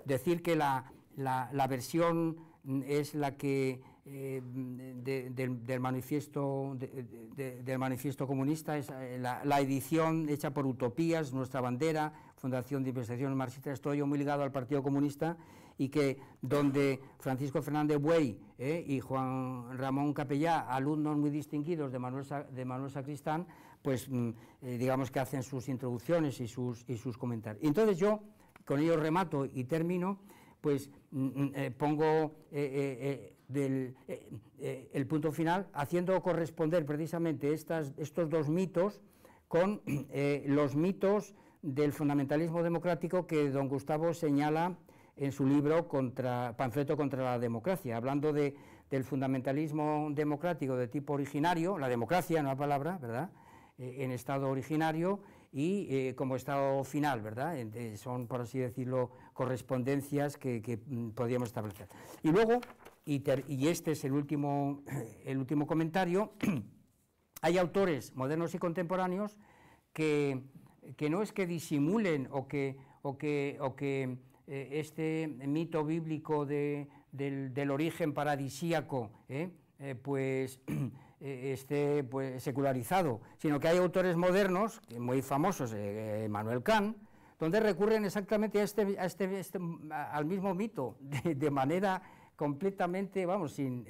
decir que la versión es la que del manifiesto comunista, es la edición hecha por Utopías, Nuestra Bandera, Fundación de Investigación Marxista. Estoy yo muy ligado al Partido Comunista, y que donde Francisco Fernández Buey y Juan Ramón Capellá, alumnos muy distinguidos de Manuel Sacristán, pues digamos que hacen sus introducciones y sus comentarios. Y entonces yo, con ello remato y termino, pues pongo el punto final, haciendo corresponder precisamente estos dos mitos con los mitos del fundamentalismo democrático que don Gustavo señala en su libro Panfleto contra la democracia, hablando del fundamentalismo democrático de tipo originario, la democracia, no la palabra, ¿verdad?, en estado originario, y como estado final, ¿verdad? Son, por así decirlo, correspondencias que podríamos establecer. Y luego, y este es el último comentario, hay autores modernos y contemporáneos que no es que disimulen o que este mito bíblico del origen paradisíaco pues esté pues secularizado, sino que hay autores modernos, muy famosos, Immanuel Kant, donde recurren exactamente al mismo mito, de manera completamente, vamos, sin...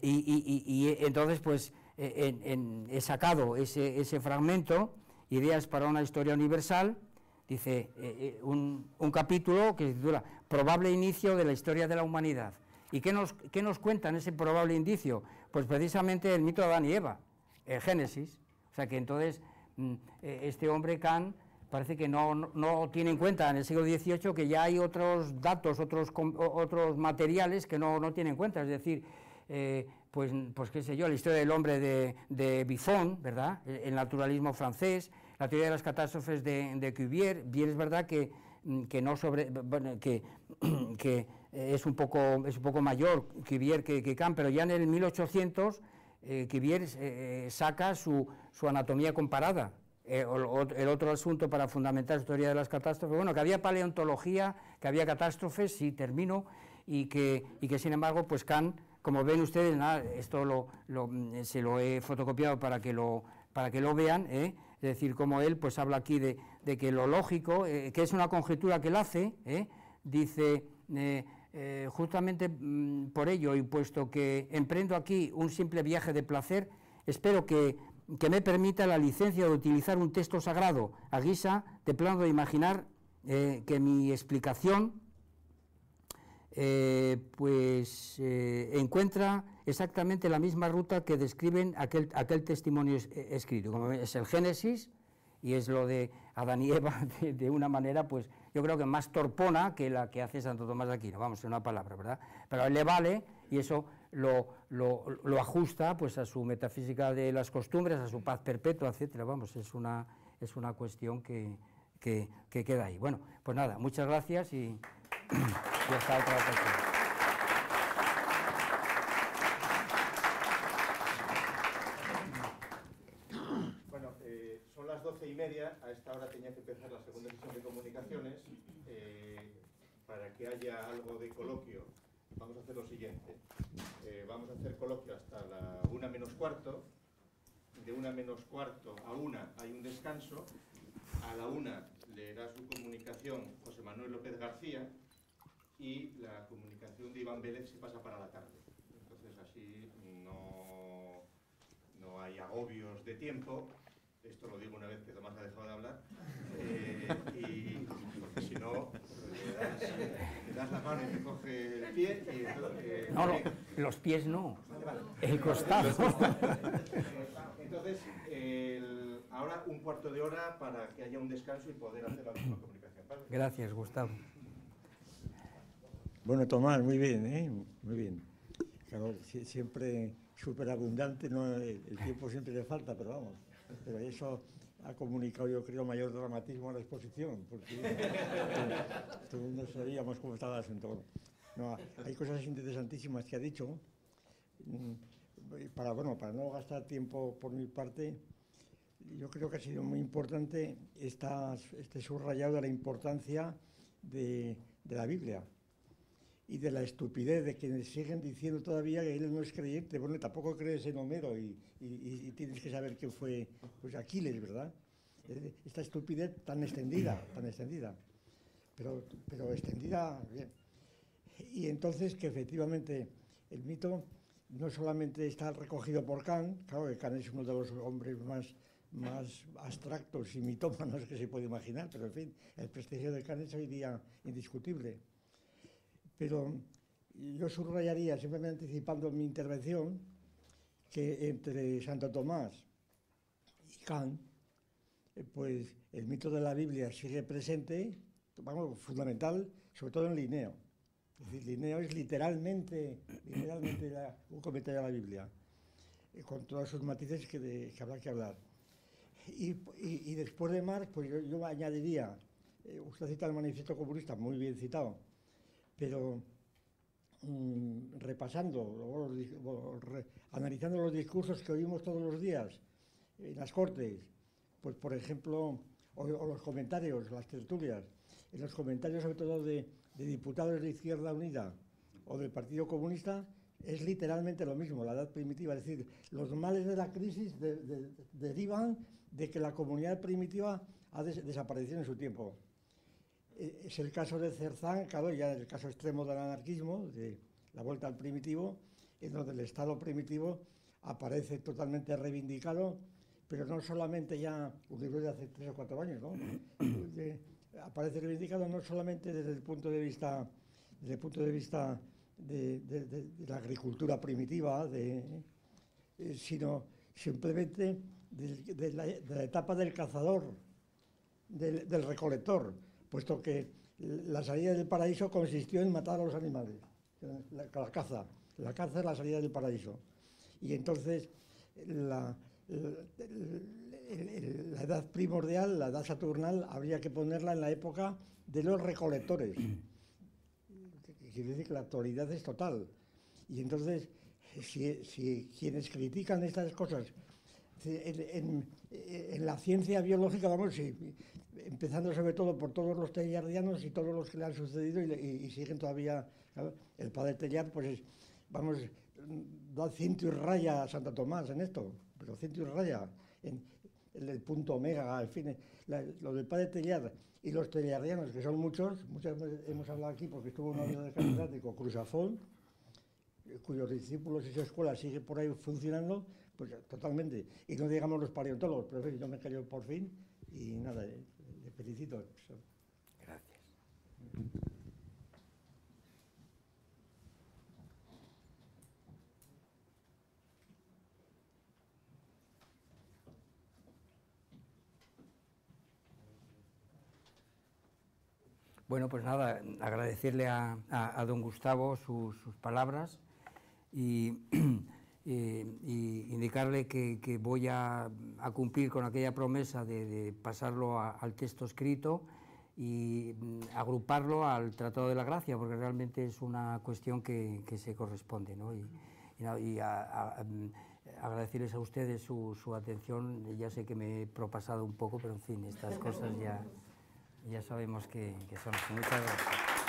y entonces, pues, he sacado ese fragmento, Ideas para una historia universal, dice un capítulo que se titula Probable inicio de la historia de la humanidad. ¿Y qué nos cuenta en ese probable indicio? Pues precisamente el mito de Adán y Eva, el Génesis. O sea que entonces este hombre Kant parece que no tiene en cuenta en el siglo XVIII que ya hay otros datos, otros materiales que no tiene en cuenta. Es decir, pues qué sé yo, la historia del hombre de Buffon, ¿verdad?, el naturalismo francés, la teoría de las catástrofes de Cuvier. Bien, es verdad que es un poco mayor Cuvier que Kant, pero ya en el 1800 Cuvier saca su anatomía comparada. El otro asunto para fundamentar su teoría de las catástrofes, bueno, que había paleontología, que había catástrofes, sí, termino, y que sin embargo, pues Kant, como ven ustedes, nada, esto se lo he fotocopiado para que lo vean, es decir, como él pues habla aquí de que lo lógico, que es una conjetura que él hace, dice, justamente por ello, y puesto que emprendo aquí un simple viaje de placer, espero que me permita la licencia de utilizar un texto sagrado a guisa de plano de imaginar que mi explicación encuentra exactamente la misma ruta que describen aquel testimonio escrito, como es el Génesis, y es lo de Adán y Eva de una manera, pues yo creo que más torpona que la que hace Santo Tomás de Aquino, vamos, en una palabra, ¿verdad? Pero a él le vale, y eso lo ajusta pues a su metafísica de las costumbres, a su paz perpetua, etcétera. Vamos, es una cuestión que queda ahí. Bueno, pues nada, muchas gracias y hasta otra ocasión. Son las 12:30, a esta hora tenía que empezar la segunda sesión de comunicaciones. Para que haya algo de coloquio, vamos a hacer lo siguiente. Vamos a hacer coloquio hasta la 1 menos cuarto. De 1 menos cuarto a 1 hay un descanso. A la 1 leerá su comunicación José Manuel López García y la comunicación de Iván Vélez se pasa para la tarde. Entonces así no hay agobios de tiempo. Esto lo digo una vez que Tomás ha dejado de hablar, y porque si no, le das la mano y te coge el pie y... no, los pies no, vale. El costado. Entonces, ahora un cuarto de hora para que haya un descanso y poder hacer la última comunicación, ¿vale? Gracias, Gustavo. Bueno, Tomás, muy bien, muy bien. Claro, siempre súper abundante, ¿no? El tiempo siempre le falta, pero vamos. Pero eso ha comunicado, yo creo, mayor dramatismo a la exposición, porque todos no sabíamos cómo estaba el asunto. No, hay cosas interesantísimas que ha dicho. Para no gastar tiempo por mi parte, yo creo que ha sido muy importante este subrayado de la importancia de la Biblia y de la estupidez de quienes siguen diciendo todavía que él no es creyente. Bueno, tampoco crees en Homero y tienes que saber quién fue pues Aquiles, ¿verdad? Esta estupidez tan extendida, pero extendida bien. Y entonces que efectivamente el mito no solamente está recogido por Kant, claro que Kant es uno de los hombres más abstractos y mitómanos que se puede imaginar, pero en fin, el prestigio de Kant es hoy día indiscutible. Pero yo subrayaría, simplemente anticipando mi intervención, que entre Santo Tomás y Kant, pues el mito de la Biblia sigue presente, vamos, fundamental, sobre todo en Linneo. Es decir, Linneo es literalmente un comentario de la Biblia, con todos sus matices que habrá que hablar. Y después de Marx, pues yo añadiría, usted cita el Manifiesto Comunista, muy bien citado, pero repasando, analizando los discursos que oímos todos los días en las Cortes, pues por ejemplo, o los comentarios, las tertulias, en los comentarios sobre todo de diputados de Izquierda Unida o del Partido Comunista, es literalmente lo mismo, la edad primitiva, es decir, los males de la crisis derivan de que la comunidad primitiva ha desaparecido en su tiempo. Es el caso de Cerzán, claro, ya el caso extremo del anarquismo, de la vuelta al primitivo, en donde el Estado primitivo aparece totalmente reivindicado, pero no solamente ya un libro de hace 3 o 4 años, ¿no? Aparece reivindicado no solamente desde el punto de vista de la agricultura primitiva, sino simplemente de la etapa del cazador, del recolector, puesto que la salida del paraíso consistió en matar a los animales, la caza es la salida del paraíso. Y entonces la edad primordial, la edad saturnal, habría que ponerla en la época de los recolectores. Quiere decir que la actualidad es total. Y entonces, si quienes critican estas cosas, en la ciencia biológica, vamos, empezando sobre todo por todos los teyardianos y todos los que le han sucedido y siguen todavía, ¿claro? El padre Teilhard, pues, vamos, da ciento y raya a Santo Tomás en esto, pero ciento y raya. el punto omega, en fin, lo del padre Teilhard y los teilhardianos, que son muchas veces hemos hablado aquí porque estuvo un año de catedrático, Cruzafón, cuyos discípulos y su escuela sigue por ahí funcionando, pues totalmente. Y no digamos los paleontólogos, pero yo me callo por fin y nada, le felicito. Gracias. Bueno, pues nada, agradecerle a don Gustavo sus palabras y indicarle que voy a cumplir con aquella promesa de pasarlo al texto escrito y agruparlo al Tratado de la Gracia, porque realmente es una cuestión que se corresponde, ¿no? Agradecerles a ustedes su atención. Ya sé que me he propasado un poco, pero en fin, estas cosas ya sabemos que son. Muchas gracias.